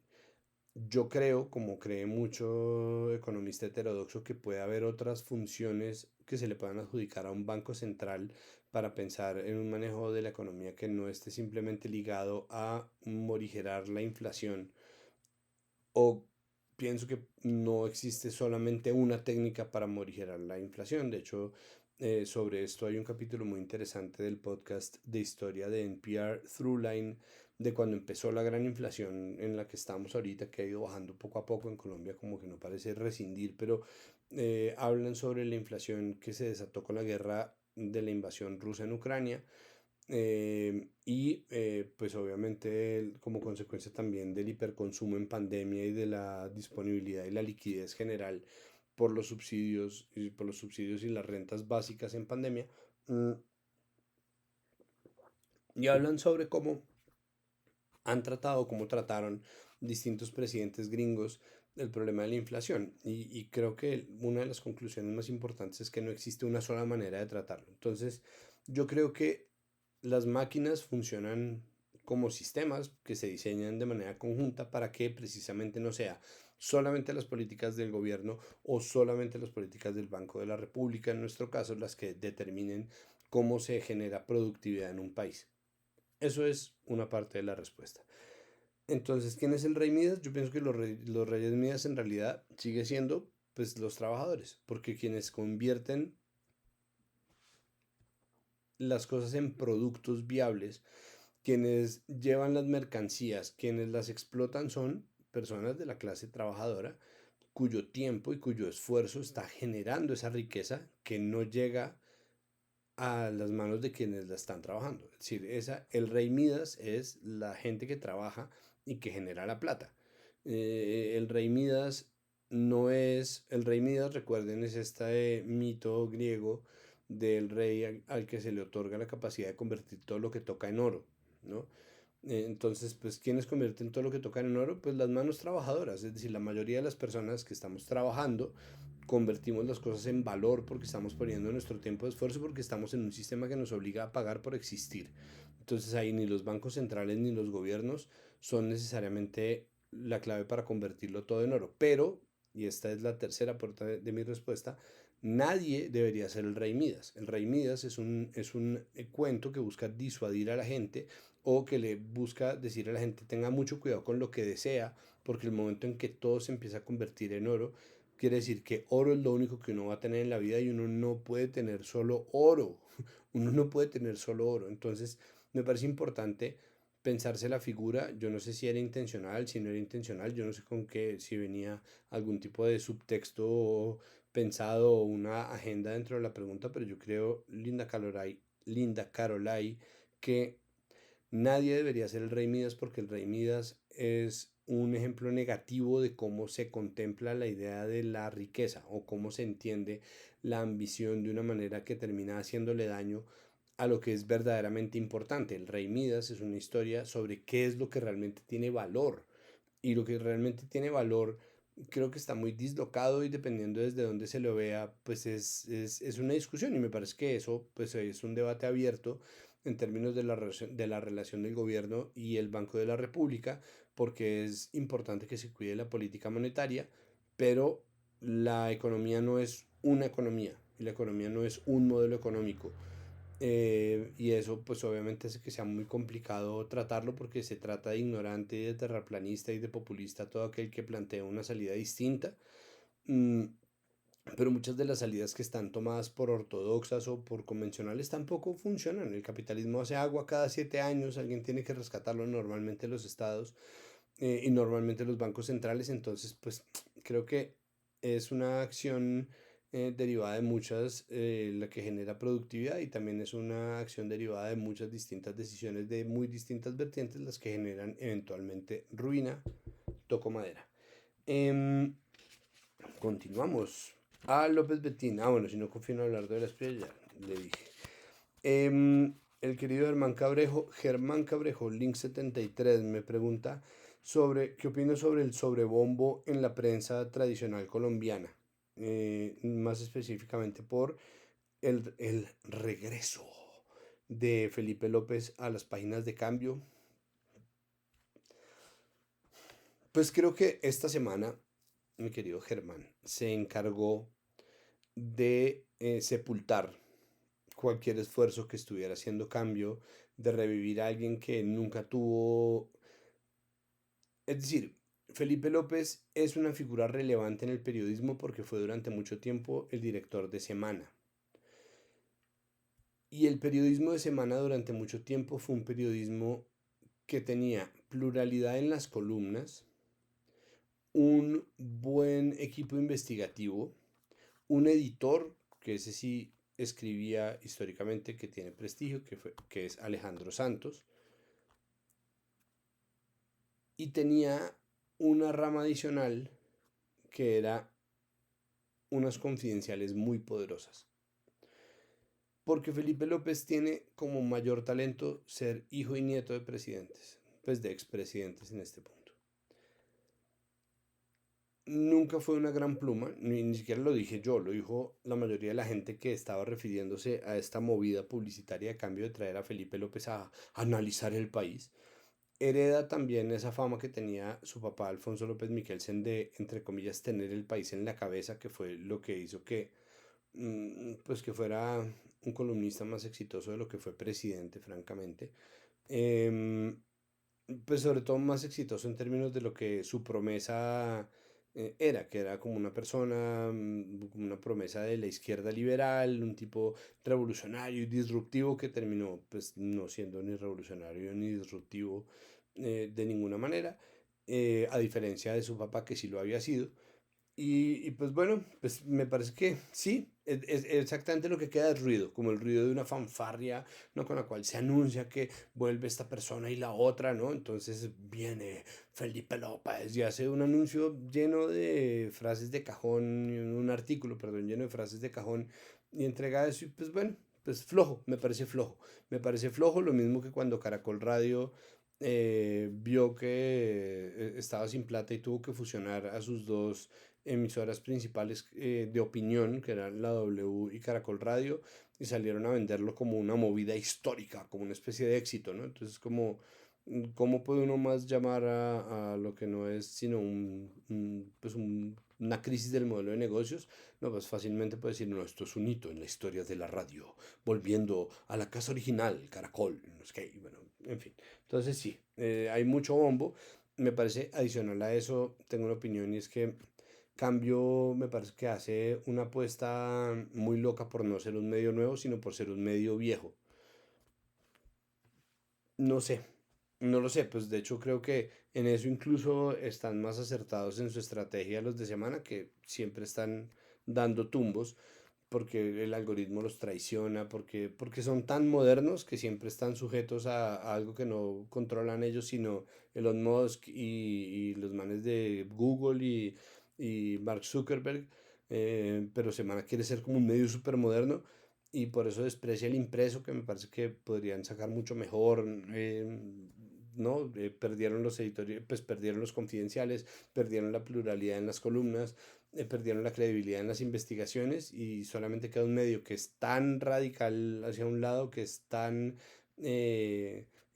Yo creo, como cree mucho economista heterodoxo, que puede haber otras funciones que se le puedan adjudicar a un banco central para pensar en un manejo de la economía que no esté simplemente ligado a morigerar la inflación. O pienso que no existe solamente una técnica para morigerar la inflación. De hecho, sobre esto hay un capítulo muy interesante del podcast de historia de NPR Throughline, de cuando empezó la gran inflación en la que estamos ahorita, que ha ido bajando poco a poco en Colombia, como que no parece rescindir, pero hablan sobre la inflación que se desató con la guerra de la invasión rusa en Ucrania, pues obviamente como consecuencia también del hiperconsumo en pandemia y de la disponibilidad y la liquidez general por los subsidios y las rentas básicas en pandemia. mm, y hablan sobre cómo han tratado, cómo trataron distintos presidentes gringos el problema de la inflación. Y creo que una de las conclusiones más importantes es que no existe una sola manera de tratarlo. Entonces, yo creo que las máquinas funcionan como sistemas que se diseñan de manera conjunta para que precisamente no sea solamente las políticas del gobierno o solamente las políticas del Banco de la República, en nuestro caso, las que determinen cómo se genera productividad en un país. Eso es una parte de la respuesta. Entonces, ¿quién es el rey Midas? Yo pienso que los reyes Midas en realidad sigue siendo pues los trabajadores, porque quienes convierten las cosas en productos viables, quienes llevan las mercancías, quienes las explotan son personas de la clase trabajadora cuyo tiempo y cuyo esfuerzo está generando esa riqueza que no llega a las manos de quienes la están trabajando. Es decir, el rey Midas es la gente que trabaja y que genera la plata. El rey Midas no es, el rey Midas, recuerden, es este mito griego del rey al que se le otorga la capacidad de convertir todo lo que toca en oro, ¿no? Entonces, pues, ¿quiénes convierten todo lo que tocan en oro? Pues las manos trabajadoras, es decir, la mayoría de las personas que estamos trabajando convertimos las cosas en valor porque estamos poniendo nuestro tiempo de esfuerzo, porque estamos en un sistema que nos obliga a pagar por existir. Entonces ahí ni los bancos centrales ni los gobiernos son necesariamente la clave para convertirlo todo en oro. Pero, y esta es la tercera puerta de mi respuesta, nadie debería ser el rey Midas. El rey Midas es un cuento que busca disuadir a la gente o que le busca decir a la gente tenga mucho cuidado con lo que desea, porque el momento en que todo se empieza a convertir en oro, quiere decir que oro es lo único que uno va a tener en la vida y uno no puede tener solo oro. Uno no puede tener solo oro. Entonces, me parece importante pensarse la figura. Yo no sé si era intencional, si no era intencional, yo no sé con qué, si venía algún tipo de subtexto pensado o una agenda dentro de la pregunta, pero yo creo, Linda Carolai, que nadie debería ser el rey Midas porque el rey Midas es un ejemplo negativo de cómo se contempla la idea de la riqueza o cómo se entiende la ambición de una manera que termina haciéndole daño a lo que es verdaderamente importante. El rey Midas es una historia sobre qué es lo que realmente tiene valor, y lo que realmente tiene valor creo que está muy dislocado y dependiendo desde dónde se lo vea, pues es una discusión y me parece que eso pues es un debate abierto en términos de la relación del gobierno y el Banco de la República, porque es importante que se cuide la política monetaria, pero la economía no es una economía y la economía no es un modelo económico. Y eso pues obviamente hace que sea muy complicado tratarlo porque se trata de ignorante y de terraplanista y de populista todo aquel que plantea una salida distinta. Mm, pero muchas de las salidas que están tomadas por ortodoxas o por convencionales tampoco funcionan. El capitalismo hace agua cada 7 años, alguien tiene que rescatarlo, normalmente los estados y normalmente los bancos centrales. Entonces pues creo que es una acción derivada de muchas, la que genera productividad, y también es una acción derivada de muchas distintas decisiones de muy distintas vertientes las que generan eventualmente ruina. Toco madera. Em, Continuamos. López Betín. Bueno, si no confío en hablar de las piedras, ya le dije. El querido Germán Cabrejo, Link73, me pregunta sobre qué opino sobre el sobrebombo en la prensa tradicional colombiana, más específicamente por el regreso de Felipe López a las páginas de cambio. Pues creo que esta semana, mi querido Germán, se encargó de sepultar cualquier esfuerzo que estuviera haciendo cambio, de revivir a alguien que nunca tuvo. Es decir, Felipe López es una figura relevante en el periodismo porque fue durante mucho tiempo el director de Semana. Y el periodismo de Semana durante mucho tiempo fue un periodismo que tenía pluralidad en las columnas, un buen equipo investigativo, un editor, que ese sí escribía históricamente, que tiene prestigio, que es Alejandro Santos, y tenía una rama adicional que era unas confidenciales muy poderosas. Porque Felipe López tiene como mayor talento ser hijo y nieto de presidentes, pues de expresidentes en este punto. Nunca fue una gran pluma, ni siquiera lo dije yo, lo dijo la mayoría de la gente que estaba refiriéndose a esta movida publicitaria a cambio de traer a Felipe López a analizar el país. Hereda también esa fama que tenía su papá Alfonso López Miquelsen de, entre comillas, tener el país en la cabeza, que fue lo que hizo que, pues que fuera un columnista más exitoso de lo que fue presidente, francamente. Em, pues sobre todo más exitoso en términos de lo que su promesa era, que era como una persona, como una promesa de la izquierda liberal, un tipo revolucionario y disruptivo que terminó pues no siendo ni revolucionario ni disruptivo de ninguna manera, a diferencia de su papá que sí lo había sido. Y pues bueno, pues me parece que sí, es exactamente lo que queda es ruido, como el ruido de una fanfarria, ¿no? Con la cual se anuncia que vuelve esta persona y la otra, ¿no? Entonces viene Felipe López y hace un anuncio lleno de frases de cajón, un artículo, perdón, lleno de frases de cajón y entrega eso y pues bueno, pues flojo, me parece flojo. Me parece flojo, lo mismo que cuando Caracol Radio vio que estaba sin plata y tuvo que fusionar a sus dos emisoras principales de opinión, que eran la W y Caracol Radio, y salieron a venderlo como una movida histórica, como una especie de éxito, ¿no? Entonces, como, ¿cómo puede uno más llamar a lo que no es sino una crisis del modelo de negocios? No, pues fácilmente puede decir, no, esto es un hito en la historia de la radio, volviendo a la casa original, Caracol, no sé qué, bueno, en fin. Entonces, sí, hay mucho bombo. Me parece adicional a eso, tengo una opinión y es que Cambio me parece que hace una apuesta muy loca por no ser un medio nuevo, sino por ser un medio viejo. No sé, no lo sé, pues de hecho creo que en eso incluso están más acertados en su estrategia los de semana, que siempre están dando tumbos, porque el algoritmo los traiciona, porque son tan modernos que siempre están sujetos a algo que no controlan ellos, sino Elon Musk y los manes de Google y Mark Zuckerberg. Pero Semana quiere ser como un medio súper moderno y por eso desprecia el impreso, que me parece que podrían sacar mucho mejor. ¿No? Perdieron los editoriales, pues perdieron los confidenciales, perdieron la pluralidad en las columnas, perdieron la credibilidad en las investigaciones y solamente queda un medio que es tan radical hacia un lado, que es tan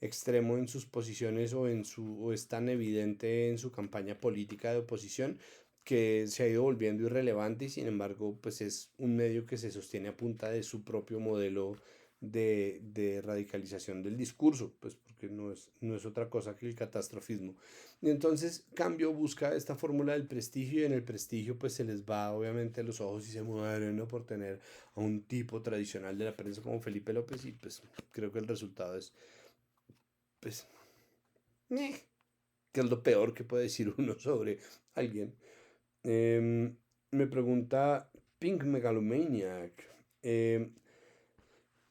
extremo en sus posiciones o es tan evidente en su campaña política de oposición que se ha ido volviendo irrelevante y sin embargo pues es un medio que se sostiene a punta de su propio modelo de radicalización del discurso, pues porque no es otra cosa que el catastrofismo. Y entonces Cambio busca esta fórmula del prestigio y en el prestigio pues se les va obviamente a los ojos y se mueren, ¿no? Por tener a un tipo tradicional de la prensa como Felipe López y pues creo que el resultado es pues que es lo peor que puede decir uno sobre alguien. Me pregunta Pink Megalomaniac. em,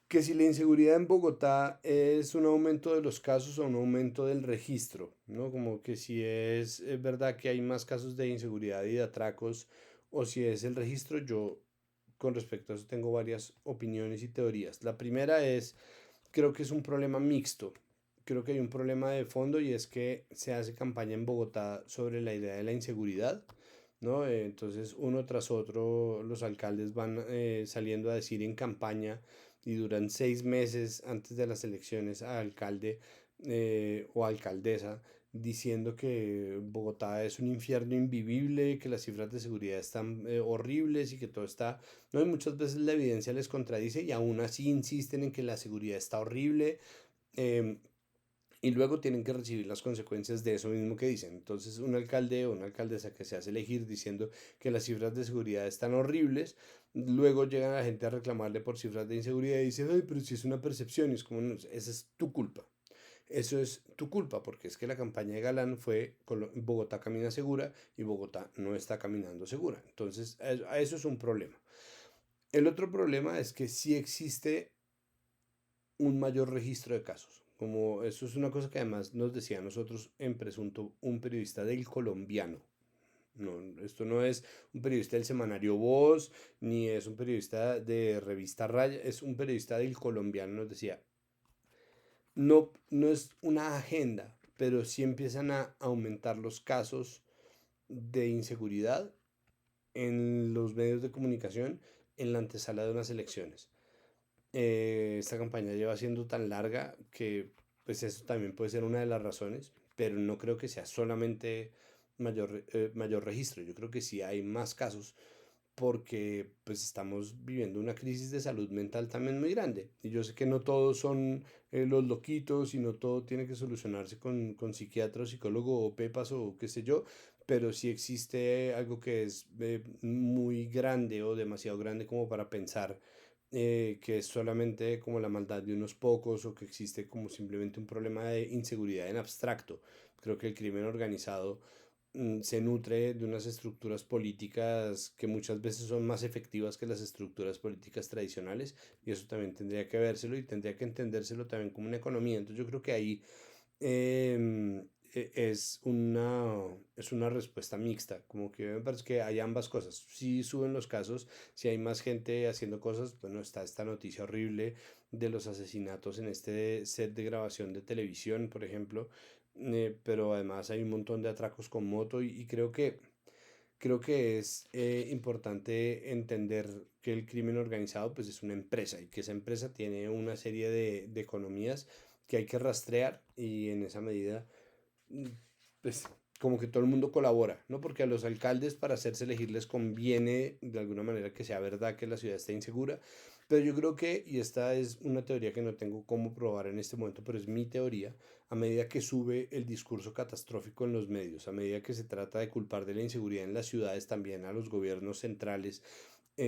que si la inseguridad en Bogotá es un aumento de los casos o un aumento del registro, ¿no? Como que si es verdad que hay más casos de inseguridad y de atracos o si es el registro, yo con respecto a eso tengo varias opiniones y teorías. La primera es, creo que es un problema mixto. Creo que hay un problema de fondo y es que se hace campaña en Bogotá sobre la idea de la inseguridad, ¿no? Entonces, uno tras otro, los alcaldes van saliendo a decir en campaña y duran 6 meses antes de las elecciones a alcalde o alcaldesa diciendo que Bogotá es un infierno invivible, que las cifras de seguridad están horribles y que todo está... No, y muchas veces la evidencia les contradice y aún así insisten en que la seguridad está horrible. em, y luego tienen que recibir las consecuencias de eso mismo que dicen. Entonces, un alcalde o una alcaldesa que se hace elegir diciendo que las cifras de seguridad están horribles, luego llega la gente a reclamarle por cifras de inseguridad y dice, ay, pero si es una percepción, y es como, "No, esa es tu culpa. Eso es tu culpa, porque es que la campaña de Galán fue Bogotá camina segura y Bogotá no está caminando segura. Entonces, a eso es un problema. El otro problema es que sí existe un mayor registro de casos. Como eso es una cosa que además nos decía a nosotros en Presunto un periodista del Colombiano. No, esto no es un periodista del semanario Voz, ni es un periodista de revista Raya, es un periodista del Colombiano. Nos decía, no, no es una agenda, pero sí empiezan a aumentar los casos de inseguridad en los medios de comunicación en la antesala de unas elecciones. Esta campaña lleva siendo tan larga que pues eso también puede ser una de las razones, pero no creo que sea solamente mayor registro. Yo creo que sí hay más casos porque pues estamos viviendo una crisis de salud mental también muy grande. Y yo sé que no todos son los loquitos y no todo tiene que solucionarse con psiquiatra o psicólogo o pepas o qué sé yo, pero sí existe algo que es muy grande o demasiado grande como para pensar que es solamente como la maldad de unos pocos o que existe como simplemente un problema de inseguridad en abstracto. Creo que el crimen organizado se nutre de unas estructuras políticas que muchas veces son más efectivas que las estructuras políticas tradicionales y eso también tendría que vérselo y tendría que entendérselo también como una economía. Entonces yo creo que ahí es una respuesta mixta, como que me parece que hay ambas cosas. Si suben los casos, si hay más gente haciendo cosas, bueno, está esta noticia horrible de los asesinatos en este set de grabación de televisión, por ejemplo, pero además hay un montón de atracos con moto y creo que es importante entender que el crimen organizado pues es una empresa y que esa empresa tiene una serie de economías que hay que rastrear y en esa medida mm, pues como que todo el mundo colabora, ¿no? Porque a los alcaldes para hacerse elegir les conviene de alguna manera que sea verdad que la ciudad está insegura, pero yo creo que, y esta es una teoría que no tengo cómo probar en este momento, pero es mi teoría, a medida que sube el discurso catastrófico en los medios, a medida que se trata de culpar de la inseguridad en las ciudades también a los gobiernos centrales,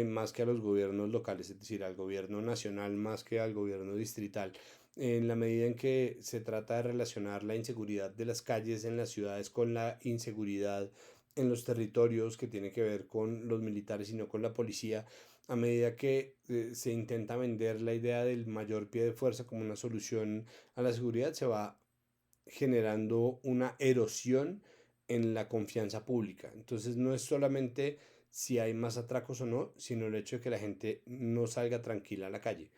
más que a los gobiernos locales, es decir, al gobierno nacional más que al gobierno distrital, en la medida en que se trata de relacionar la inseguridad de las calles en las ciudades con la inseguridad en los territorios que tiene que ver con los militares y no con la policía, a medida que se intenta vender la idea del mayor pie de fuerza como una solución a la seguridad, se va generando una erosión en la confianza pública. Entonces no es solamente si hay más atracos o no, sino el hecho de que la gente no salga tranquila a la calle.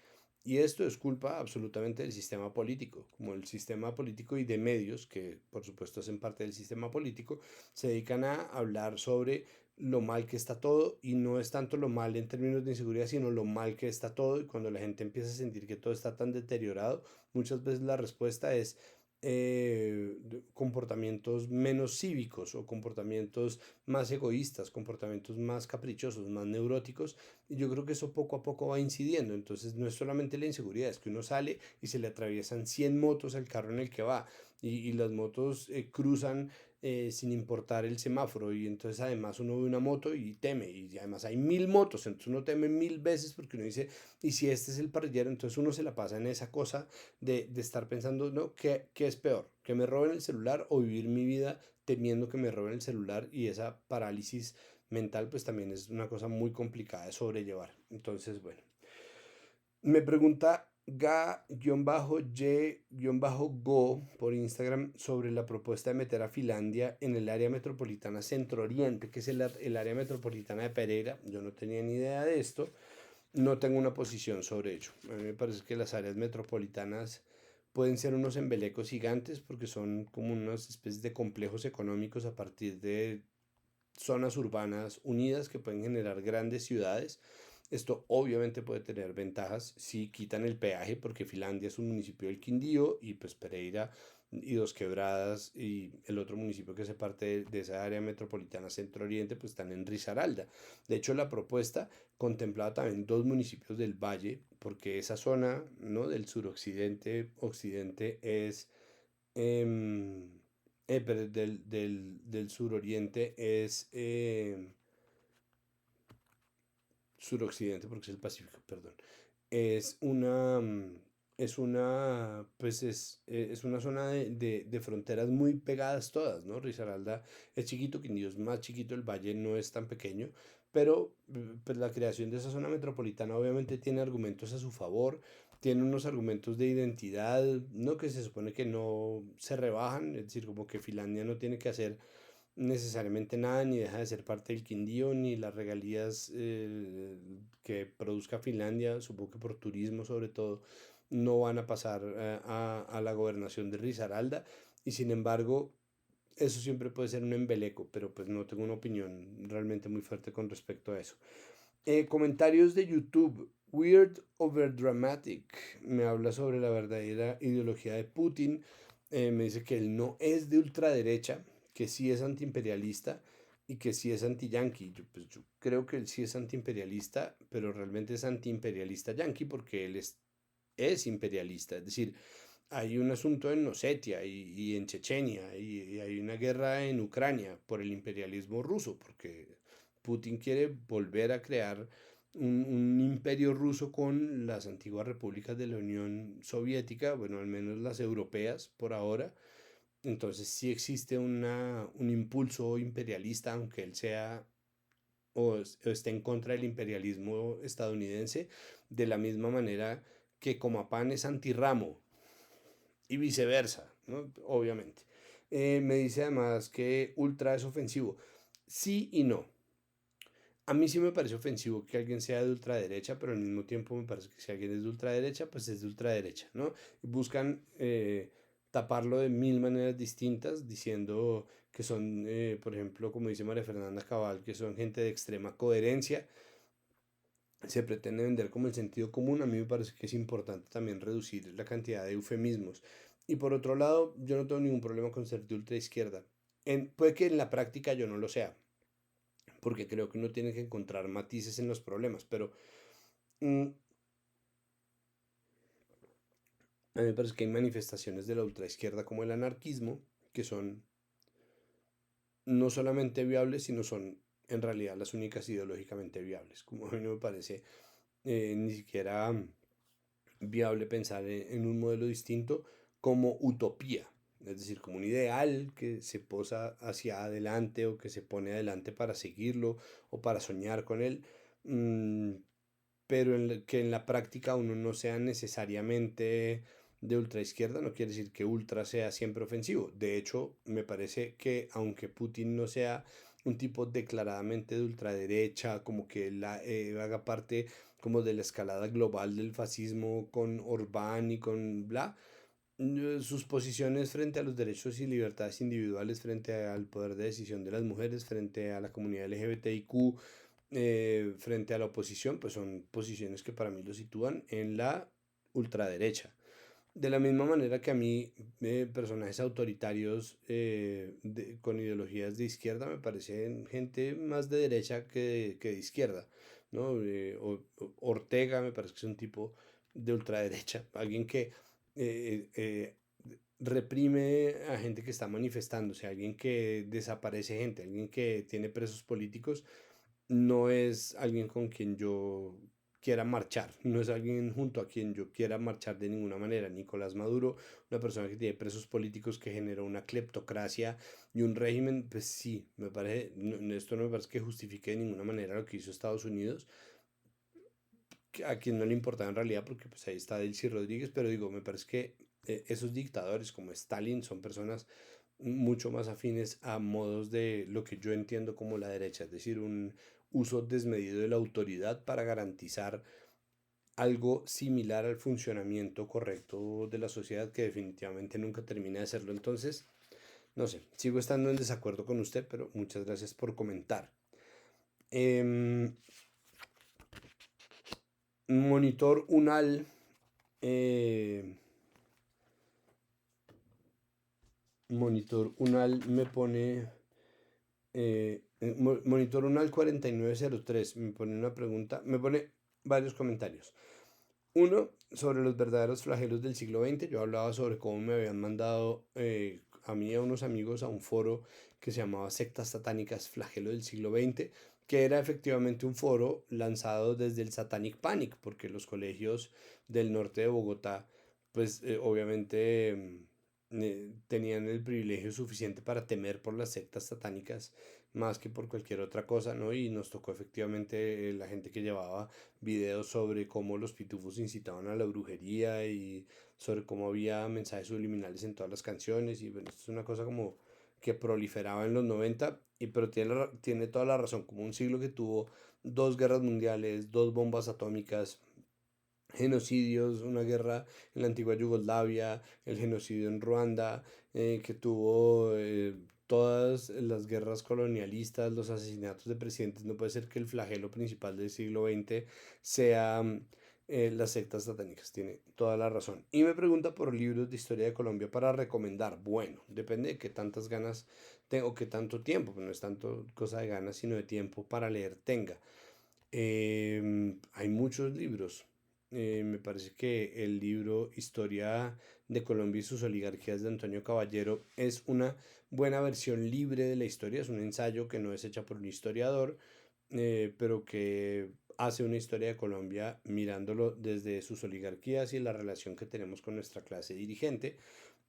Y esto es culpa absolutamente del sistema político, como el sistema político y de medios, que por supuesto hacen parte del sistema político, se dedican a hablar sobre lo mal que está todo y no es tanto lo mal en términos de inseguridad, sino lo mal que está todo y cuando la gente empieza a sentir que todo está tan deteriorado, muchas veces la respuesta es comportamientos menos cívicos o comportamientos más egoístas, comportamientos más caprichosos, más neuróticos. Y yo creo que eso poco a poco va incidiendo. Entonces no es solamente la inseguridad, es que uno sale y se le atraviesan 100 motos al carro en el que va y las motos cruzan sin importar el semáforo y entonces además uno ve una moto y teme y además hay 1000 motos, entonces uno teme 1000 veces porque uno dice, y si este es el parrillero, entonces uno se la pasa en esa cosa de estar pensando, ¿no? ¿Qué es peor? ¿Que me roben el celular o vivir mi vida temiendo que me roben el celular? Y esa parálisis mental pues también es una cosa muy complicada de sobrellevar. Entonces, bueno, me pregunta Ga-Y-Go por Instagram sobre la propuesta de meter a Finlandia en el área metropolitana Centro Oriente, que es el área metropolitana de Pereira. Yo no tenía ni idea de esto, no tengo una posición sobre ello. A mí me parece que las áreas metropolitanas pueden ser unos embelecos gigantes porque son como unas especies de complejos económicos a partir de zonas urbanas unidas que pueden generar grandes ciudades. Esto obviamente puede tener ventajas si quitan el peaje, porque Finlandia es un municipio del Quindío y pues Pereira y Dos Quebradas y el otro municipio que hace parte de esa área metropolitana centro-oriente, pues están en Risaralda. De hecho, la propuesta contemplaba también dos municipios del valle, porque esa zona, ¿no?, del suroccidente, occidente es, em, pero del suroriente es suroccidente, porque es el Pacífico, perdón. Es una, es una zona de fronteras muy pegadas todas, ¿no? Risaralda es chiquito, Quindío es más chiquito, el valle no es tan pequeño, pero pues la creación de esa zona metropolitana obviamente tiene argumentos a su favor, tiene unos argumentos de identidad, ¿no?, que se supone que no se rebajan, es decir, como que Finlandia no tiene que hacer necesariamente nada, ni deja de ser parte del Quindío, ni las regalías que produzca Finlandia, supongo que por turismo sobre todo, no van a pasar a la gobernación de Risaralda, y sin embargo, eso siempre puede ser un embeleco, pero pues no tengo una opinión realmente muy fuerte con respecto a eso. Comentarios de YouTube. Weird over dramatic. Me habla sobre la verdadera ideología de Putin. Me dice que él no es de ultraderecha, que sí es antiimperialista y que sí es anti-yankee. Yo creo que él sí es antiimperialista, pero realmente es antiimperialista yankee porque él es imperialista. Es decir, hay un asunto en Osetia y en Chechenia y hay una guerra en Ucrania por el imperialismo ruso, porque Putin quiere volver a crear un imperio ruso con las antiguas repúblicas de la Unión Soviética, bueno, al menos las europeas por ahora. Entonces sí existe un impulso imperialista, aunque él sea o esté en contra del imperialismo estadounidense, de la misma manera que Comapán es antirramo y viceversa, ¿no? Obviamente. Me dice además que Ultra es ofensivo. Sí y no. A mí sí me parece ofensivo que alguien sea de ultraderecha, pero al mismo tiempo me parece que si alguien es de ultraderecha, pues es de ultraderecha, ¿no? Buscan taparlo de mil maneras distintas, diciendo que son, por ejemplo, como dice María Fernanda Cabal, que son gente de extrema coherencia. Se pretende vender como el sentido común. A mí me parece que es importante también reducir la cantidad de eufemismos. Y por otro lado, yo no tengo ningún problema con ser de ultra izquierda. Puede que en la práctica yo no lo sea, porque creo que uno tiene que encontrar matices en los problemas, pero mm, a mí me parece que hay manifestaciones de la ultraizquierda como el anarquismo que son no solamente viables, sino son en realidad las únicas ideológicamente viables. Como a mí no me parece ni siquiera viable pensar en un modelo distinto como utopía, es decir, como un ideal que se posa hacia adelante o que se pone adelante para seguirlo o para soñar con él, mm, pero que en la práctica uno no sea necesariamente de ultraizquierda, no quiere decir que ultra sea siempre ofensivo. De hecho, me parece que aunque Putin no sea un tipo declaradamente de ultraderecha, como que haga parte como de la escalada global del fascismo con Orbán y con bla, sus posiciones frente a los derechos y libertades individuales, frente al poder de decisión de las mujeres, frente a la comunidad LGBTIQ, frente a la oposición, pues son posiciones que para mí lo sitúan en la ultraderecha. De la misma manera que a mí personajes autoritarios con ideologías de izquierda me parecen gente más de derecha que de izquierda, ¿no? Ortega me parece que es un tipo de ultraderecha, alguien que eh, eh, reprime a gente que está manifestándose, alguien que desaparece gente, alguien que tiene presos políticos, no es alguien con quien yo quiera marchar, no es alguien junto a quien yo quiera marchar de ninguna manera. Nicolás Maduro, una persona que tiene presos políticos, que generó una cleptocracia y un régimen, pues sí, me parece, esto no me parece que justifique de ninguna manera lo que hizo Estados Unidos, a quien no le importaba en realidad, porque pues ahí está Delcy Rodríguez, pero digo, me parece que esos dictadores como Stalin son personas mucho más afines a modos de lo que yo entiendo como la derecha, es decir, un uso desmedido de la autoridad para garantizar algo similar al funcionamiento correcto de la sociedad que definitivamente nunca termina de serlo. Entonces, no sé, sigo estando en desacuerdo con usted, pero muchas gracias por comentar. Em, Monitor Unal eh, Monitor Unal me pone, Monitor Unal 4903 me pone una pregunta, me pone varios comentarios. Uno, sobre los verdaderos flagelos del siglo XX. Yo hablaba sobre cómo me habían mandado a mí y a unos amigos a un foro que se llamaba Sectas Satánicas Flagelo del siglo XX, que era efectivamente un foro lanzado desde el Satanic Panic, porque los colegios del norte de Bogotá, pues obviamente tenían el privilegio suficiente para temer por las sectas satánicas más que por cualquier otra cosa, ¿no? Y nos tocó efectivamente la gente que llevaba videos sobre cómo los pitufos incitaban a la brujería y sobre cómo había mensajes subliminales en todas las canciones y bueno, esto es una cosa como que proliferaba en los 90 y pero tiene toda la razón, como un siglo que tuvo dos guerras mundiales, dos bombas atómicas, genocidios, una guerra en la antigua Yugoslavia, el genocidio en Ruanda, que tuvo todas las guerras colonialistas, los asesinatos de presidentes. No puede ser que el flagelo principal del siglo XX sea las sectas satánicas. Tiene toda la razón. Y me pregunta por libros de historia de Colombia para recomendar. Bueno, depende de qué tantas ganas tengo, qué tanto tiempo, pues no es tanto cosa de ganas, sino de tiempo para leer tenga. Hay muchos libros. Me parece que el libro Historia de Colombia y sus oligarquías de Antonio Caballero es una buena versión libre de la historia. Es un ensayo que no es hecha por un historiador, pero que hace una historia de Colombia mirándolo desde sus oligarquías y la relación que tenemos con nuestra clase dirigente.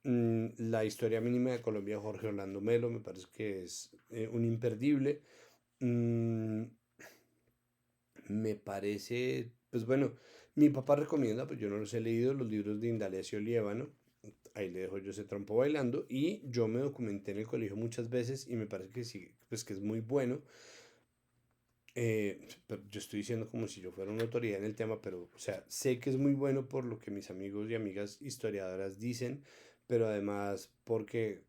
La historia mínima de Colombia de Jorge Orlando Melo me parece que es un imperdible. Mm, Me parece, pues bueno, mi papá recomienda, pues yo no los he leído, los libros de Indalecio Liévano. Ahí le dejo yo ese trompo bailando. Y yo me documenté en el colegio muchas veces y me parece que sí, pues que es muy bueno. Pero yo estoy diciendo como si yo fuera una autoridad en el tema, pero, o sea, sé que es muy bueno por lo que mis amigos y amigas historiadoras dicen, pero además porque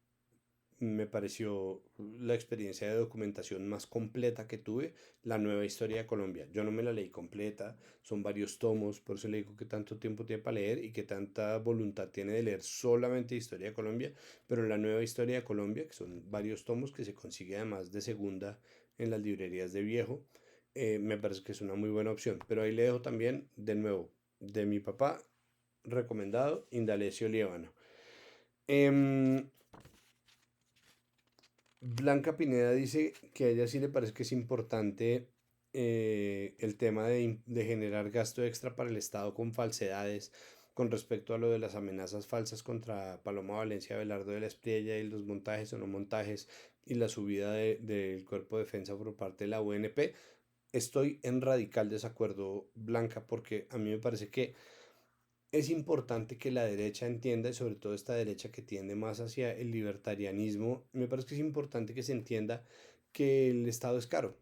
me pareció la experiencia de documentación más completa que tuve, la nueva historia de Colombia. Yo no me la leí completa, son varios tomos, por eso le digo que tanto tiempo tiene para leer y que tanta voluntad tiene de leer solamente historia de Colombia, pero la nueva historia de Colombia, que son varios tomos que se consigue además de segunda en las librerías de viejo, me parece que es una muy buena opción. Pero ahí le dejo también, de nuevo, de mi papá, recomendado, Indalecio Liévano. Em, Blanca Pineda dice que a ella sí le parece que es importante el tema de generar gasto extra para el Estado con falsedades con respecto a lo de las amenazas falsas contra Paloma Valencia, Belardo de la Espriella y los montajes o no montajes y la subida del cuerpo de defensa por parte de la UNP. Estoy en radical desacuerdo, Blanca, porque a mí me parece que es importante que la derecha entienda, y sobre todo esta derecha que tiende más hacia el libertarianismo, me parece que es importante que se entienda que el Estado es caro.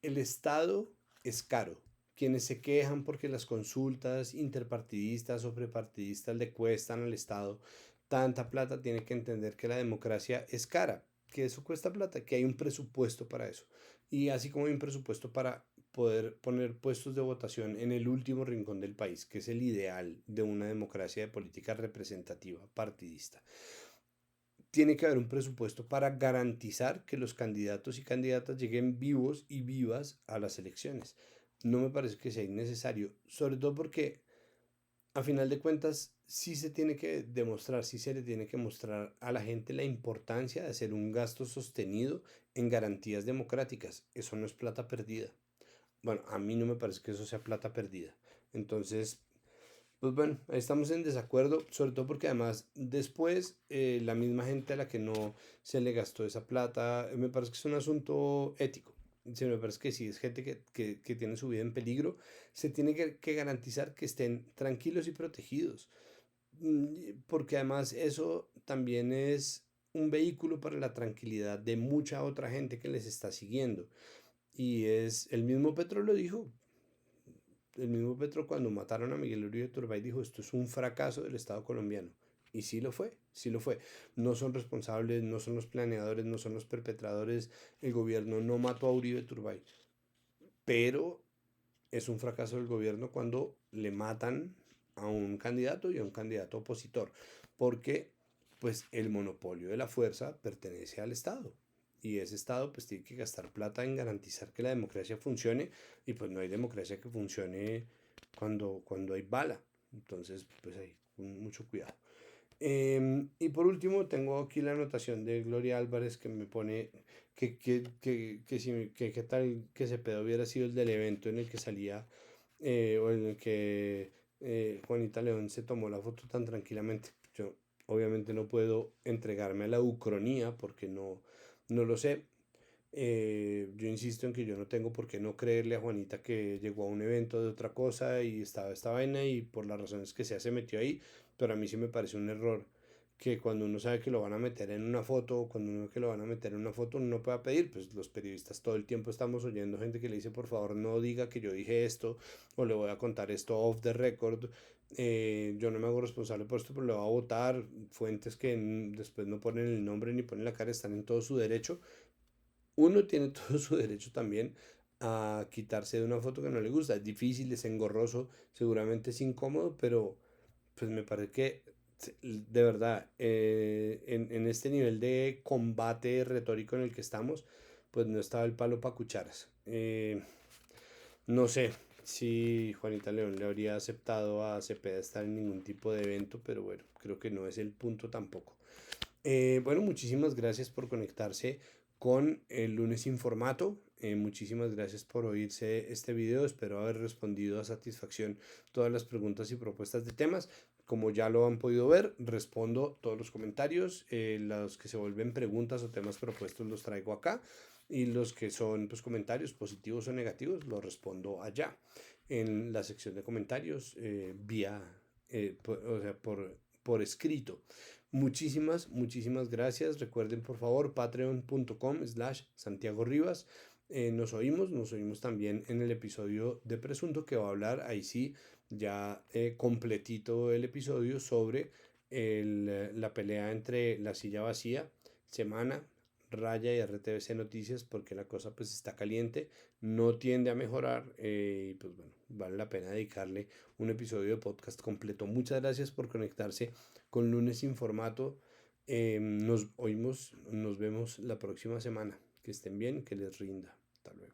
El Estado es caro. Quienes se quejan porque las consultas interpartidistas o prepartidistas le cuestan al Estado tanta plata, tiene que entender que la democracia es cara, que eso cuesta plata, que hay un presupuesto para eso. Y así como hay un presupuesto para poder poner puestos de votación en el último rincón del país, que es el ideal de una democracia de política representativa partidista, tiene que haber un presupuesto para garantizar que los candidatos y candidatas lleguen vivos y vivas a las elecciones. No me parece que sea innecesario, sobre todo porque a final de cuentas sí se tiene que demostrar, sí se le tiene que mostrar a la gente la importancia de hacer un gasto sostenido en garantías democráticas. Eso no es plata perdida. Bueno, a mí no me parece que eso sea plata perdida. Entonces, pues bueno, ahí estamos en desacuerdo, sobre todo porque además después la misma gente a la que no se le gastó esa plata, me parece que es un asunto ético. Sí, me parece que si es gente que tiene su vida en peligro, se tiene que garantizar que estén tranquilos y protegidos. Porque además eso también es un vehículo para la tranquilidad de mucha otra gente que les está siguiendo. Y es, el mismo Petro lo dijo, el mismo Petro cuando mataron a Miguel Uribe Turbay dijo esto es un fracaso del Estado colombiano. Y sí lo fue, sí lo fue. No son responsables, no son los planeadores, no son los perpetradores. El gobierno no mató a Uribe Turbay. Pero es un fracaso del gobierno cuando le matan a un candidato y a un candidato opositor. Porque pues el monopolio de la fuerza pertenece al Estado. Y ese Estado pues tiene que gastar plata en garantizar que la democracia funcione y pues no hay democracia que funcione cuando hay bala. Entonces pues hay mucho cuidado. Y por último, tengo aquí la anotación de Gloria Álvarez que me pone que tal que ese pedo hubiera sido el del evento en el que salía o en el que Juanita León se tomó la foto tan tranquilamente. Yo obviamente no puedo entregarme a la ucronía porque no lo sé. Yo insisto en que yo no tengo por qué no creerle a Juanita que llegó a un evento de otra cosa y estaba esta vaina y por las razones que sea se metió ahí, pero a mí sí me parece un error que cuando uno sabe que lo van a meter en una foto, cuando uno que lo van a meter en una foto, uno no pueda pedir, pues los periodistas todo el tiempo estamos oyendo gente que le dice por favor no diga que yo dije esto o le voy a contar esto off the record. Yo no me hago responsable por esto, pero le voy a votar. Fuentes que después no ponen el nombre ni ponen la cara están en todo su derecho. Uno tiene todo su derecho también a quitarse de una foto que no le gusta. Es difícil, es engorroso, seguramente es incómodo, pero pues me parece que de verdad en este nivel de combate retórico en el que estamos, pues no estaba el palo para cucharas. No sé si Juanita León le habría aceptado a Cepeda estar en ningún tipo de evento, pero bueno, creo que no es el punto tampoco. Bueno, muchísimas gracias por conectarse con el lunes sin formato. Muchísimas gracias por oírse este video. Espero haber respondido a satisfacción todas las preguntas y propuestas de temas. Como ya lo han podido ver, respondo todos los comentarios. Los que se vuelven preguntas o temas propuestos los traigo acá. Y los que son pues, comentarios positivos o negativos los respondo allá en la sección de comentarios o sea, por escrito. Muchísimas gracias. Recuerden por favor patreon.com/Santiago Rivas. Nos oímos también en el episodio de Presunto que va a hablar, ahí sí, ya completito el episodio sobre la pelea entre La Silla Vacía, Semana, Raya y RTBC Noticias, porque la cosa pues está caliente, no tiende a mejorar y pues bueno, vale la pena dedicarle un episodio de podcast completo. Muchas gracias por conectarse con Lunes sin formato. Nos vemos la próxima semana. Que estén bien, que les rinda. Hasta luego.